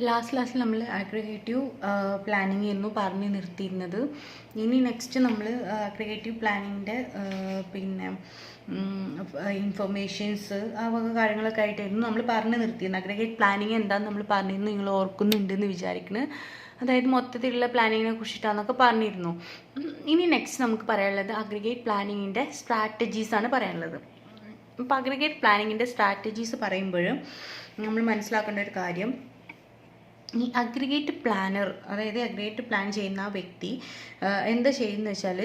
ലാസ്റ്റിൽ നമ്മൾ aggregative planning ആയിരുന്നു പറഞ്ഞു നിർത്തിയിരുന്നത്. ഇനി നെക്സ്റ്റ് നമ്മൾ അഗ്രിഗേറ്റീവ് പ്ലാനിങ്ങിൻ്റെ പിന്നെ ഇൻഫർമേഷൻസ് ആ വക കാര്യങ്ങളൊക്കെ ആയിട്ടായിരുന്നു നമ്മൾ പറഞ്ഞു നിർത്തിയിരുന്നത്. അഗ്രിഗേറ്റ് പ്ലാനിങ് എന്താണെന്ന് നമ്മൾ പറഞ്ഞിരുന്നു, നിങ്ങൾ ഓർക്കുന്നുണ്ടെന്ന് വിചാരിക്കുന്നത്. അതായത് മൊത്തത്തിലുള്ള പ്ലാനിങ്ങിനെ കുറിച്ചിട്ടാണെന്നൊക്കെ പറഞ്ഞിരുന്നു. ഇനി നെക്സ്റ്റ് നമുക്ക് പറയാനുള്ളത് അഗ്രിഗേറ്റ് പ്ലാനിങ്ങിൻ്റെ സ്ട്രാറ്റജീസാണ് പറയാനുള്ളത്. അപ്പോൾ അഗ്രിഗേറ്റ് പ്ലാനിങ്ങിൻ്റെ സ്ട്രാറ്റജീസ് പറയുമ്പോൾ നമ്മൾ മനസ്സിലാക്കേണ്ട ഒരു കാര്യം, ഈ അഗ്രിഗേറ്റ് പ്ലാനർ, അതായത് അഗ്രിഗേറ്റ് പ്ലാൻ ചെയ്യുന്ന ആ വ്യക്തി എന്താ ചെയ്യുന്നത് വെച്ചാൽ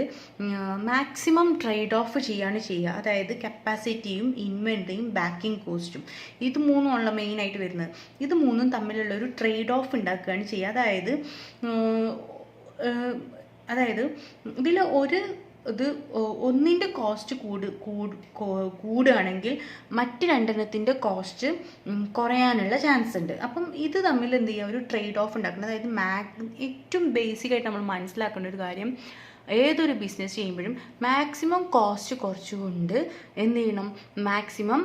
മാക്സിമം ട്രേഡ് ഓഫ് ചെയ്യാണ് ചെയ്യുക. അതായത് കപ്പാസിറ്റിയും ഇൻവെൻട്രിയും ബാക്കിംഗ് കോസ്റ്റും, ഇത് മൂന്നുമുള്ള മെയിനായിട്ട് വരുന്നത്. ഇത് മൂന്നും തമ്മിലുള്ള ഒരു ട്രേഡ് ഓഫ് ഉണ്ടാക്കുകയാണ് ചെയ്യുക. അതായത് ഇതിൽ ഇത് ഒന്നിൻ്റെ കോസ്റ്റ് കൂടുകയാണെങ്കിൽ മറ്റ് രണ്ടെണ്ണത്തിൻ്റെ കോസ്റ്റ് കുറയാനുള്ള ചാൻസ് ഉണ്ട്. അപ്പം ഇത് തമ്മിൽ എന്ത് ചെയ്യുക, ഒരു ട്രേഡ് ഓഫ് ഉണ്ടാക്കണം. അതായത് ഏറ്റവും ബേസിക്കായിട്ട് നമ്മൾ മനസ്സിലാക്കേണ്ട ഒരു കാര്യം, ഏതൊരു ബിസിനസ് ചെയ്യുമ്പോഴും മാക്സിമം കോസ്റ്റ് കുറച്ചുകൊണ്ട് എന്ത് ചെയ്യണം, മാക്സിമം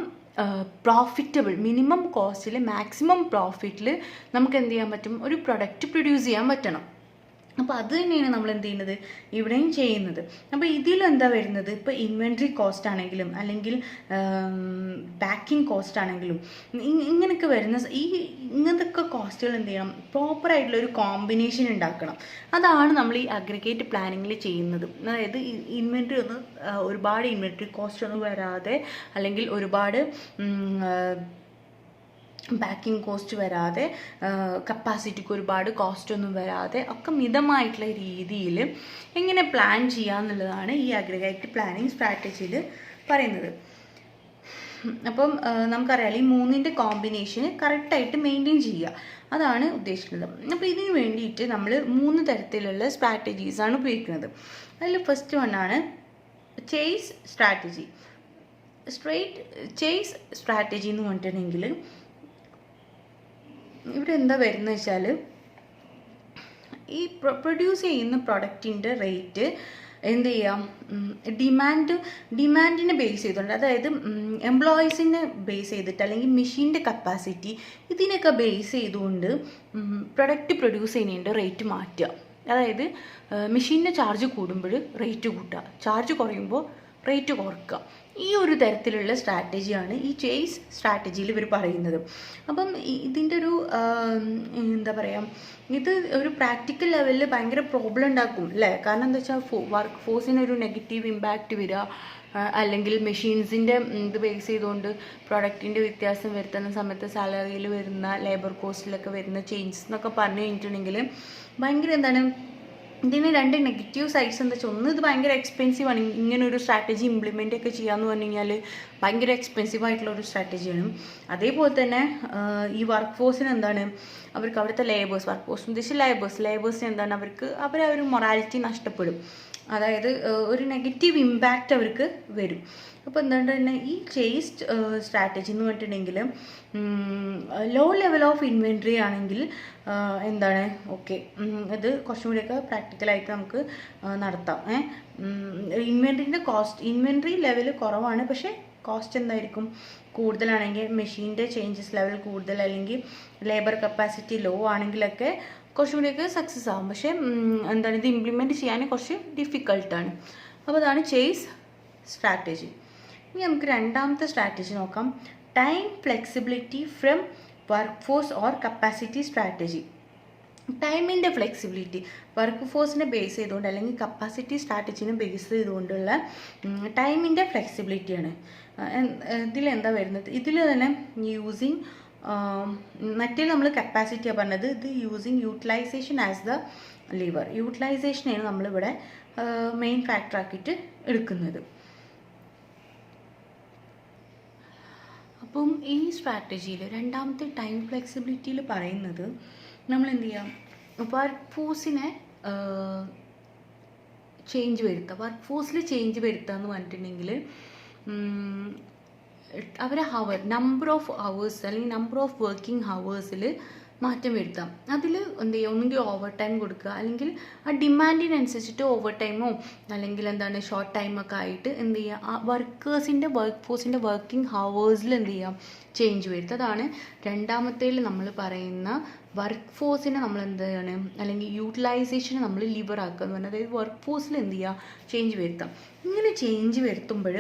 പ്രോഫിറ്റബിൾ, മിനിമം കോസ്റ്റിൽ മാക്സിമം പ്രോഫിറ്റിൽ നമുക്ക് എന്ത് ചെയ്യാൻ പറ്റും, ഒരു പ്രൊഡക്റ്റ് പ്രൊഡ്യൂസ് ചെയ്യാൻ പറ്റണം. അപ്പോൾ അത് തന്നെയാണ് നമ്മൾ എന്ത് ചെയ്യുന്നത്, ഇവിടെയും ചെയ്യുന്നത്. അപ്പോൾ ഇതിലെന്താ വരുന്നത്, ഇപ്പോൾ ഇൻവെൻട്രി കോസ്റ്റ് ആണെങ്കിലും അല്ലെങ്കിൽ പാക്കിംഗ് കോസ്റ്റ് ആണെങ്കിലും ഇങ്ങനെയൊക്കെ വരുന്ന ഇങ്ങനത്തെ കോസ്റ്റുകൾ എന്ത് ചെയ്യണം, പ്രോപ്പറായിട്ടുള്ള ഒരു കോമ്പിനേഷൻ ഉണ്ടാക്കണം. അതാണ് നമ്മൾ ഈ അഗ്രിഗേറ്റ് പ്ലാനിങ്ങിൽ ചെയ്യുന്നത്. അതായത് ഇൻവെൻട്രി ഒരുപാട് ഇൻവെൻട്രി കോസ്റ്റ് ഒന്നും വരാതെ, അല്ലെങ്കിൽ ഒരുപാട് പാക്കിംഗ് കോസ്റ്റ് വരാതെ, കപ്പാസിറ്റിക്ക് ഒരുപാട് കോസ്റ്റ് ഒന്നും വരാതെ, ഒക്കെ മിതമായിട്ടുള്ള രീതിയിൽ എങ്ങനെ പ്ലാൻ ചെയ്യാന്നുള്ളതാണ് ഈ അഗ്രിഗേറ്റ് പ്ലാനിങ് സ്ട്രാറ്റജിയിൽ പറയുന്നത്. അപ്പം നമുക്കറിയാം, ഈ മൂന്നിൻ്റെ കോമ്പിനേഷൻ കറക്റ്റായിട്ട് മെയിൻറ്റെയിൻ ചെയ്യുക, അതാണ് ഉദ്ദേശിക്കുന്നത്. അപ്പോൾ ഇതിന് വേണ്ടിയിട്ട് നമ്മൾ 3 തരത്തിലുള്ള സ്ട്രാറ്റജീസാണ് ഉപയോഗിക്കുന്നത്. അതിൽ ഫസ്റ്റ് വണ്ണാണ് ചേസ് സ്ട്രാറ്റജി. ചേസ് സ്ട്രാറ്റജി എന്ന് പറഞ്ഞിട്ടുണ്ടെങ്കിൽ ഇവിടെ എന്താ വരുന്നത് വെച്ചാൽ, ഈ പ്രൊഡ്യൂസ് ചെയ്യുന്ന പ്രൊഡക്റ്റിൻ്റെ റേറ്റ് എന്ത് ചെയ്യാം, ഡിമാൻഡിനെ ബേസ് ചെയ്തുകൊണ്ട്, അതായത് എംപ്ലോയീസിനെ ബേസ് ചെയ്തിട്ട് അല്ലെങ്കിൽ മെഷീൻ്റെ കപ്പാസിറ്റി ഇതിനൊക്കെ ബേസ് ചെയ്തുകൊണ്ട് പ്രൊഡക്റ്റ് പ്രൊഡ്യൂസ് ചെയ്യുന്നതിൻ്റെ റേറ്റ് മാറ്റുക. അതായത് മെഷീനിൻ്റെ ചാർജ് കൂടുമ്പോൾ റേറ്റ് കൂട്ടുക, ചാർജ് കുറയുമ്പോൾ റേറ്റ് കുറക്കുക. ഈ ഒരു തരത്തിലുള്ള സ്ട്രാറ്റജിയാണ് ഈ ചേസ് സ്ട്രാറ്റജിയിൽ ഇവർ പറയുന്നത്. അപ്പം ഇതിൻ്റെ ഒരു എന്താ പറയുക, ഇത് ഒരു പ്രാക്ടിക്കൽ ലെവലിൽ ഭയങ്കര പ്രോബ്ലം ഉണ്ടാക്കും അല്ലേ. കാരണം എന്താ വെച്ചാൽ വർക്ക് ഫോഴ്സിനൊരു നെഗറ്റീവ് ഇമ്പാക്റ്റ് വരിക, അല്ലെങ്കിൽ മെഷീൻസിൻ്റെ ഇത് ബേസ് ചെയ്തുകൊണ്ട് പ്രൊഡക്റ്റിൻ്റെ വ്യത്യാസം വരുത്തുന്ന സമയത്ത് സാലറിയിൽ വരുന്ന, ലേബർ കോസ്റ്റിലൊക്കെ വരുന്ന ചേഞ്ചസ് എന്നൊക്കെ പറഞ്ഞു കഴിഞ്ഞിട്ടുണ്ടെങ്കിൽ ഭയങ്കര എന്താണ്, ഇതിന് 2 നെഗറ്റീവ് സൈഡ്സ് എന്താ വെച്ചാൽ, ഒന്ന് ഇത് ഭയങ്കര എക്സ്പെൻസീവ് ആണ്. ഇങ്ങനെ ഒരു സ്ട്രാറ്റജി ഇംപ്ലിമെൻ്റ് ഒക്കെ ചെയ്യാമെന്ന് പറഞ്ഞു കഴിഞ്ഞാൽ ഭയങ്കര എക്സ്പെൻസീവ് ആയിട്ടുള്ള ഒരു സ്ട്രാറ്റജിയാണ്. അതേപോലെ തന്നെ ഈ വർക്ക് ഫോഴ്സിന് എന്താണ്, അവർക്ക് അവിടുത്തെ ലേബേഴ്സ്, വർക്ക് ഫോഴ്സ് ഉദ്ദേശിച്ച് ലേബേഴ്സിന് എന്താണ്, അവരെ ഒരു മൊറാലിറ്റി നഷ്ടപ്പെടും. അതായത് ഒരു നെഗറ്റീവ് ഇമ്പാക്റ്റ് അവർക്ക് വരും. അപ്പോൾ എന്താണ് തന്നെ ഈ ചേസ് സ്ട്രാറ്റജി എന്ന് പറഞ്ഞിട്ടുണ്ടെങ്കിൽ, ലോ ലെവൽ ഓഫ് ഇൻവെൻട്രി ആണെങ്കിൽ എന്താണ് ഓക്കെ, ഇത് കുറച്ചും കൂടിയൊക്കെ പ്രാക്ടിക്കലായിട്ട് നമുക്ക് നടത്താം. ഇൻവെൻട്രി ലെവൽ കുറവാണ്, പക്ഷേ കോസ്റ്റ് എന്തായിരിക്കും കൂടുതലാണെങ്കിൽ, മെഷീൻ്റെ ചേഞ്ചസ് ലെവൽ കൂടുതൽ, അല്ലെങ്കിൽ ലേബർ കപ്പാസിറ്റി ലോ ആണെങ്കിലൊക്കെ കുറച്ചും കൂടിയൊക്കെ സക്സസ് ആകും. പക്ഷേ എന്താണ്, ഇത് ഇംപ്ലിമെൻറ്റ് ചെയ്യാൻ കുറച്ച് ഡിഫിക്കൾട്ടാണ്. അപ്പോൾ അതാണ് ചേസ് സ്ട്രാറ്റജി. ഇനി നമുക്ക് രണ്ടാമത്തെ സ്ട്രാറ്റജി നോക്കാം, time flexibility from work force or capacity strategy. ടൈമിൻ്റെ ഫ്ലെക്സിബിലിറ്റി വർക്ക് ഫോഴ്സിനെ ബേസ് ചെയ്തുകൊണ്ട് അല്ലെങ്കിൽ കപ്പാസിറ്റി സ്ട്രാറ്റജിനെ ബേസ് ചെയ്തുകൊണ്ടുള്ള ടൈമിൻ്റെ ഫ്ലെക്സിബിലിറ്റിയാണ്. ഇതിലെന്താ വരുന്നത്, ഇതിൽ തന്നെ യൂസിങ്, മറ്റേ നമ്മൾ കപ്പാസിറ്റിയാണ് പറഞ്ഞത്, ഇത് using utilization as the lever. യൂട്ടിലൈസേഷനാണ് നമ്മളിവിടെ മെയിൻ ഫാക്ടറാക്കിയിട്ട് എടുക്കുന്നത്. അപ്പം ഈ സ്ട്രാറ്റജിയിൽ രണ്ടാമത്തെ ടൈം ഫ്ലെക്സിബിലിറ്റിയിൽ പറയുന്നത്, നമ്മൾ എന്ത് ചെയ്യാം, വർക്ക് ഫോഴ്സിനെ ചേഞ്ച് വരുത്തുക. വർക്ക് ഫോഴ്സിൽ ചേഞ്ച് വരുത്തുക എന്ന് പറഞ്ഞിട്ടുണ്ടെങ്കിൽ അവരെ നമ്പർ ഓഫ് ഹവേഴ്സ് അല്ലെങ്കിൽ നമ്പർ ഓഫ് വർക്കിംഗ് ഹവേഴ്സിൽ മാറ്റം വരുത്താം. അതിൽ എന്ത് ചെയ്യുക, ഒന്നുകിൽ ഓവർ ടൈം കൊടുക്കുക, അല്ലെങ്കിൽ ആ ഡിമാൻഡിനനുസരിച്ചിട്ട് ഓവർ ടൈമോ അല്ലെങ്കിൽ എന്താണ് ഷോർട്ട് ടൈമൊക്കെ ആയിട്ട് എന്ത് ചെയ്യുക, ആ വർക്ക് ഫോഴ്സിൻ്റെ വർക്കിംഗ് ഹവേഴ്സിൽ എന്ത് ചെയ്യാം, ചേഞ്ച് വരുത്തുക. അതാണ് രണ്ടാമത്തേൽ നമ്മൾ പറയുന്ന വർക്ക് ഫോഴ്സിനെ നമ്മൾ എന്താണ്, അല്ലെങ്കിൽ യൂട്ടിലൈസേഷനെ നമ്മൾ ലിവർ ആക്കുക എന്ന് പറഞ്ഞാൽ, അതായത് വർക്ക് ഫോഴ്സിൽ എന്ത് ചെയ്യുക, ചേഞ്ച് വരുത്താം. ഇങ്ങനെ ചേഞ്ച് വരുത്തുമ്പോൾ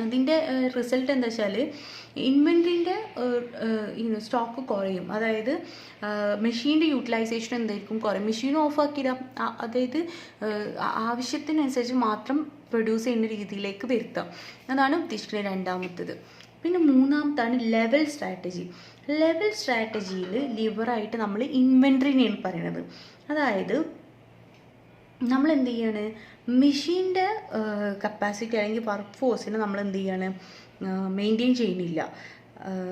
ഇതിൻ്റെ റിസൾട്ട് എന്താ വെച്ചാൽ ഇൻവെൻട്രീൻ്റെ സ്റ്റോക്ക് കുറയും. അതായത് മെഷീൻ്റെ യൂട്ടിലൈസേഷൻ എന്തായിരിക്കും, കുറയും. മെഷീൻ ഓഫാക്കിയിടാം, അതായത് ആവശ്യത്തിനനുസരിച്ച് മാത്രം പ്രൊഡ്യൂസ് ചെയ്യുന്ന രീതിയിലേക്ക് വരുത്താം. അതാണ് ഉദ്ദേശിക്കുന്നത് രണ്ടാമത്തേത്. പിന്നെ മൂന്നാമത്താണ് ലെവൽ സ്ട്രാറ്റജി. ലെവൽ സ്ട്രാറ്റജിയിൽ ലിവറായിട്ട് നമ്മൾ ഇൻവെൻട്രീനെയാണ് പറയുന്നത്. അതായത് നമ്മൾ എന്ത് ചെയ്യാണ്, മെഷീൻ്റെ കപ്പാസിറ്റി അല്ലെങ്കിൽ വർക്ക് ഫോഴ്സിനെ നമ്മൾ എന്ത് ചെയ്യാണ്, മെയിൻറ്റെയിൻ ചെയ്യുന്നില്ല.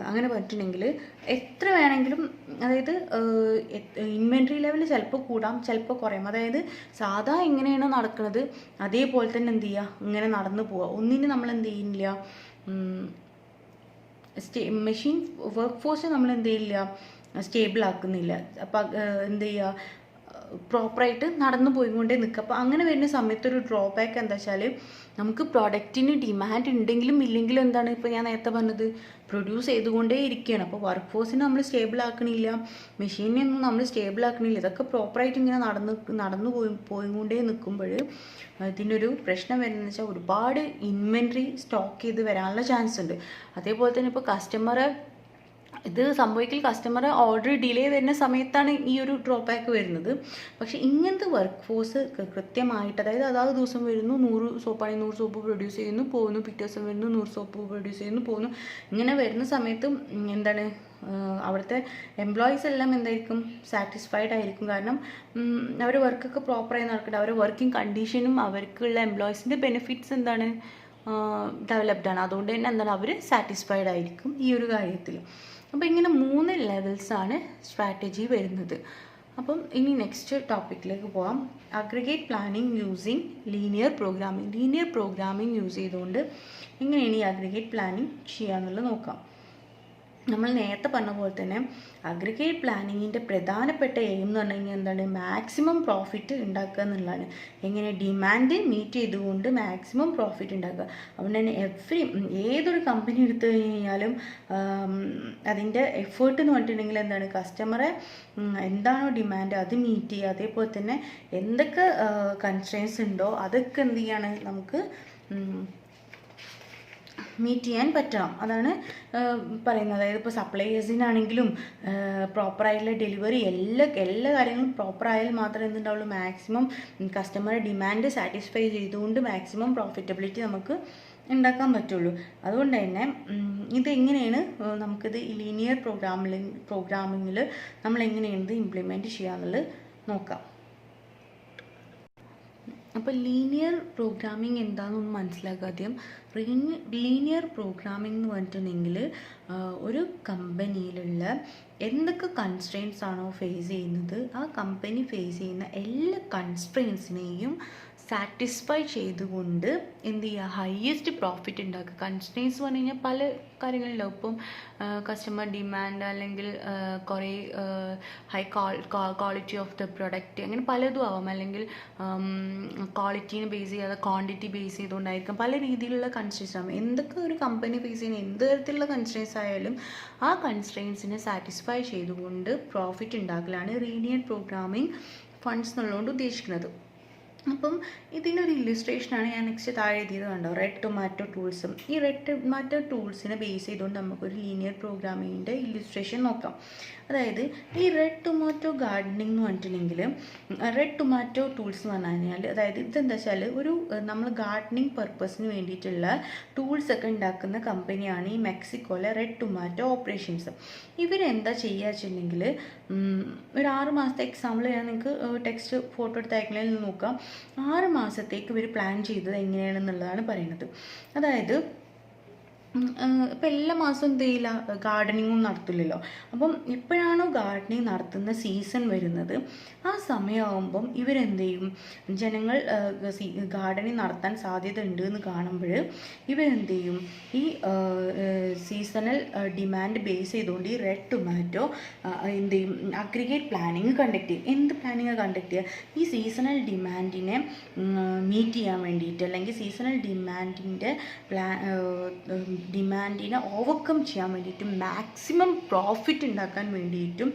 അങ്ങനെ പറഞ്ഞിട്ടുണ്ടെങ്കിൽ എത്ര വേണമെങ്കിലും, അതായത് ഇൻവെൻട്രി ലെവൽ ചിലപ്പോൾ കൂടാം, ചിലപ്പോൾ കുറയും. അതായത് സാധാ എങ്ങനെയാണ് നടക്കുന്നത് അതേപോലെ തന്നെ എന്ത് ചെയ്യുക, ഇങ്ങനെ നടന്നു പോവുക. ഒന്നിന് നമ്മൾ എന്ത് ചെയ്യുന്നില്ല, മെഷീൻ വർക്ക് ഫോഴ്സ് നമ്മൾ എന്ത് ചെയ്യില്ല, സ്റ്റേബിൾ ആക്കുന്നില്ല. അപ്പം എന്ത് ചെയ്യുക, പ്രോപ്പറായിട്ട് നടന്നു പോയിക്കൊണ്ടേ നിൽക്കുക. അപ്പോൾ അങ്ങനെ വരുന്ന സമയത്ത് ഒരു ഡ്രോബാക്ക് എന്താ വെച്ചാൽ, നമുക്ക് പ്രൊഡക്റ്റിന് ഡിമാൻഡ് ഉണ്ടെങ്കിലും ഇല്ലെങ്കിലും എന്താണ്, ഇപ്പോൾ ഞാൻ നേരത്തെ പറഞ്ഞത്, പ്രൊഡ്യൂസ് ചെയ്തുകൊണ്ടേ ഇരിക്കുകയാണ്. അപ്പോൾ വർക്ക് ഫോഴ്സിനെ നമ്മൾ സ്റ്റേബിൾ ആക്കണില്ല, മെഷീനെ ഒന്നും നമ്മൾ സ്റ്റേബിൾ ആക്കണില്ല. ഇതൊക്കെ പ്രോപ്പറായിട്ട് ഇങ്ങനെ നടന്നു പോയിക്കൊണ്ടേ നിൽക്കുമ്പോൾ ഇതിൻ്റെ ഒരു പ്രശ്നം വരുന്നതെന്ന് വെച്ചാൽ, ഒരുപാട് ഇൻവെൻട്രി സ്റ്റോക്ക് ചെയ്ത് വരാനുള്ള ചാൻസ് ഉണ്ട്. അതേപോലെ തന്നെ ഇപ്പോൾ ഇത് സംഭവിക്കൽ കസ്റ്റമറെ ഓർഡർ ഡിലേ വരുന്ന സമയത്താണ് ഈ ഒരു ഡ്രോബാക്ക് വരുന്നത്. പക്ഷേ ഇങ്ങനത്തെ വർക്ക് ഫോഴ്സ് കൃത്യമായിട്ട്, അതായത് അതാത് ദിവസം വരുന്നു, 100 സോപ്പാണെങ്കിൽ 100 സോപ്പ് പ്രൊഡ്യൂസ് ചെയ്യുന്നു, പോകുന്നു, പിറ്റേ ദിവസം വരുന്നു, 100 സോപ്പ് പ്രൊഡ്യൂസ് ചെയ്യുന്നു, പോകുന്നു. ഇങ്ങനെ വരുന്ന സമയത്ത് എന്താണ്, അവിടുത്തെ എംപ്ലോയീസ് എല്ലാം എന്തായിരിക്കും, സാറ്റിസ്ഫൈഡ് ആയിരിക്കും. കാരണം അവർ വർക്കൊക്കെ പ്രോപ്പറായി നടക്കട്ടെ, അവരുടെ വർക്കിംഗ് കണ്ടീഷനും അവർക്കുള്ള എംപ്ലോയീസിൻ്റെ ബെനിഫിറ്റ്സ് എന്താണ്, ഡെവലപ്ഡ് ആണ്. അതുകൊണ്ട് തന്നെ എന്താണ്, അവർ സാറ്റിസ്ഫൈഡ് ആയിരിക്കും ഈ ഒരു കാര്യത്തിൽ. അപ്പോൾ ഇങ്ങനെ 3 ലെവൽസാണ് സ്ട്രാറ്റജി വരുന്നത്. അപ്പം ഇനി നെക്സ്റ്റ് ടോപ്പിക്കിലേക്ക് പോകാം. Aggregate planning using linear programming use ചെയ്തുകൊണ്ട് എങ്ങനെയാണ് ഈ അഗ്രിഗേറ്റ് പ്ലാനിങ് ചെയ്യാന്നുള്ളത് നോക്കാം. നമ്മൾ നേരത്തെ പറഞ്ഞ പോലെ തന്നെ അഗ്രിഗേറ്റ് പ്ലാനിങ്ങിൻ്റെ പ്രധാനപ്പെട്ട എയിം എന്ന് പറഞ്ഞു കഴിഞ്ഞാൽ എന്താണ്, മാക്സിമം പ്രോഫിറ്റ് ഉണ്ടാക്കുക എന്നുള്ളതാണ്. എങ്ങനെ, ഡിമാൻഡ് മീറ്റ് ചെയ്തുകൊണ്ട് മാക്സിമം പ്രോഫിറ്റ് ഉണ്ടാക്കുക. അതുകൊണ്ട് തന്നെ ഏതൊരു കമ്പനി എടുത്തു കഴിഞ്ഞാലും അതിൻ്റെ എഫേർട്ട് എന്ന് പറഞ്ഞിട്ടുണ്ടെങ്കിൽ എന്താണ്, കസ്റ്റമറെ എന്താണോ ഡിമാൻഡ് അത് മീറ്റ് ചെയ്യുക. അതേപോലെ തന്നെ എന്തൊക്കെ കൺസ്ട്രെയിൻസ് ഉണ്ടോ അതൊക്കെ എന്ത് ചെയ്യാണ്, നമുക്ക് മീറ്റ് ചെയ്യാൻ പറ്റണം. അതാണ് പറയുന്നത്. അതായത് ഇപ്പോൾ സപ്ലൈയേഴ്സിനാണെങ്കിലും പ്രോപ്പറായിട്ടുള്ള ഡെലിവറി എല്ലാ കാര്യങ്ങളും പ്രോപ്പറായാൽ മാത്രമേ എന്തുണ്ടാവുള്ളൂ, മാക്സിമം കസ്റ്റമറുടെ ഡിമാൻഡ് സാറ്റിസ്ഫൈ ചെയ്തുകൊണ്ട് മാക്സിമം പ്രോഫിറ്റബിലിറ്റി നമുക്ക് ഉണ്ടാക്കാൻ പറ്റുള്ളൂ. അതുകൊണ്ട് തന്നെ ഇതെങ്ങനെയാണ് നമുക്കിത് ലീനിയർ പ്രോഗ്രാമിങ്ങിൽ നമ്മൾ എങ്ങനെയാണ് ഇത് ഇംപ്ലിമെൻറ്റ് ചെയ്യാന്നുള്ളത് നോക്കാം. അപ്പോൾ ലീനിയർ പ്രോഗ്രാമിംഗ് എന്താണെന്നൊന്ന് മനസ്സിലാക്കുക ആദ്യം. ലീനിയർ പ്രോഗ്രാമിംഗ് എന്ന് പറഞ്ഞിട്ടുണ്ടെങ്കിൽ ഒരു കമ്പനിയിലുള്ള എന്തൊക്കെ കൺസ്ട്രെയിൻസ് ആണോ ഫേസ് ചെയ്യുന്നത്, ആ കമ്പനി ഫേസ് ചെയ്യുന്ന എല്ലാ കൺസ്ട്രെയിൻസിനെയും സാറ്റിസ്ഫൈ ചെയ്തുകൊണ്ട് എന്ത് ചെയ്യുക, ഹയസ്റ്റ് പ്രോഫിറ്റ് ഉണ്ടാക്കുക. കൺസ്ട്രെയിൻസ് പറഞ്ഞു കഴിഞ്ഞാൽ പല കാര്യങ്ങളിലാവും. ഇപ്പം കസ്റ്റമർ ഡിമാൻഡ്, അല്ലെങ്കിൽ കുറേ high quality of the product, അങ്ങനെ പലതും ആവാം. അല്ലെങ്കിൽ ക്വാളിറ്റീനെ ബേസ് ചെയ്യാതെ ക്വാണ്ടിറ്റി ബേസ് ചെയ്തുകൊണ്ടായിരിക്കും. പല രീതിയിലുള്ള കൺസ്ട്രെയിൻസ് ആവും. എന്തൊക്കെ ഒരു കമ്പനി ഫേസ് ചെയ്യുന്ന എന്ത് തരത്തിലുള്ള കൺസ്ട്രെയിൻസ് ആയാലും ആ കൺസ്ട്രെയിൻസിനെ സാറ്റിസ്ഫൈ ചെയ്തുകൊണ്ട് പ്രോഫിറ്റ് ഉണ്ടാക്കലാണ് ലീനിയർ പ്രോഗ്രാമിംഗ് ഫണ്ട്സ് എന്നുള്ളതുകൊണ്ട് ഉദ്ദേശിക്കുന്നത്. അപ്പം ഇതിനൊരു ഇല്ലുസ്ട്രേഷനാണ് ഞാൻ നെക്സ്റ്റ് താഴെ എഴുതിയത് കണ്ടോ, റെഡ് ടൊമാറ്റോ ടൂൾസും. ഈ റെഡ് ടൊമാറ്റോ ടൂൾസിനെ ബേസ് ചെയ്തുകൊണ്ട് നമുക്കൊരു ലീനിയർ പ്രോഗ്രാമിങ്ങിൻ്റെ ഇല്ലുസ്ട്രേഷൻ നോക്കാം. അതായത് ഈ റെഡ് ടൊമാറ്റോ ഗാർഡനിങ് എന്ന് പറഞ്ഞിട്ടുണ്ടെങ്കിൽ, റെഡ് ടൊമാറ്റോ ടൂൾസ് എന്ന് പറഞ്ഞു കഴിഞ്ഞാൽ, അതായത് ഇതെന്താ വെച്ചാൽ ഒരു നമ്മൾ ഗാർഡനിങ് പർപ്പസിന് വേണ്ടിയിട്ടുള്ള ടൂൾസൊക്കെ ഉണ്ടാക്കുന്ന കമ്പനിയാണ് ഈ മെക്സിക്കോയിലെ റെഡ് ടൊമാറ്റോ ഓപ്പറേഷൻസ്. ഇവരെന്താ ചെയ്യുക വെച്ചിട്ടുണ്ടെങ്കിൽ, ഒരു 6 മാസത്തെ എക്സാമ്പിൾ ഞാൻ നിങ്ങൾക്ക് ടെക്സ്റ്റ് ഫോട്ടോ എടുത്ത് അയക്കണേൽ നോക്കാം. 6 മാസത്തേക്ക് ഇവർ പ്ലാൻ ചെയ്തത് എങ്ങനെയാണെന്നുള്ളതാണ് പറയുന്നത്. അതായത് ഇപ്പം എല്ലാ മാസവും എന്ത് ചെയ്യില്ല, ഗാർഡനിങ്ങും നടത്തില്ലല്ലോ. അപ്പം എപ്പോഴാണോ ഗാർഡനിങ് നടത്തുന്ന സീസൺ വരുന്നത് ആ സമയമാകുമ്പം ഇവരെന്ത് ചെയ്യും, ജനങ്ങൾ ഗാർഡനിങ് നടത്താൻ സാധ്യത ഉണ്ട് എന്ന് കാണുമ്പോൾ ഇവരെന്ത് ചെയ്യും, ഈ സീസണൽ ഡിമാൻഡ് ബേസ് ചെയ്തുകൊണ്ട് ഈ റെഡ് ടൊമാറ്റോ എന്ത് ചെയ്യും, അഗ്രിഗേറ്റ് പ്ലാനിങ് കണ്ടക്ട് ചെയ്യും. എന്ത് പ്ലാനിങ് കണ്ടക്ട് ചെയ്യുക, ഈ സീസണൽ ഡിമാൻഡിനെ മീറ്റ് ചെയ്യാൻ വേണ്ടിയിട്ട്, അല്ലെങ്കിൽ സീസണൽ ഡിമാൻഡിനെ ഓവർകം ചെയ്യാൻ വേണ്ടിയിട്ടും മാക്സിമം പ്രോഫിറ്റ് ഉണ്ടാക്കാൻ വേണ്ടിയിട്ടും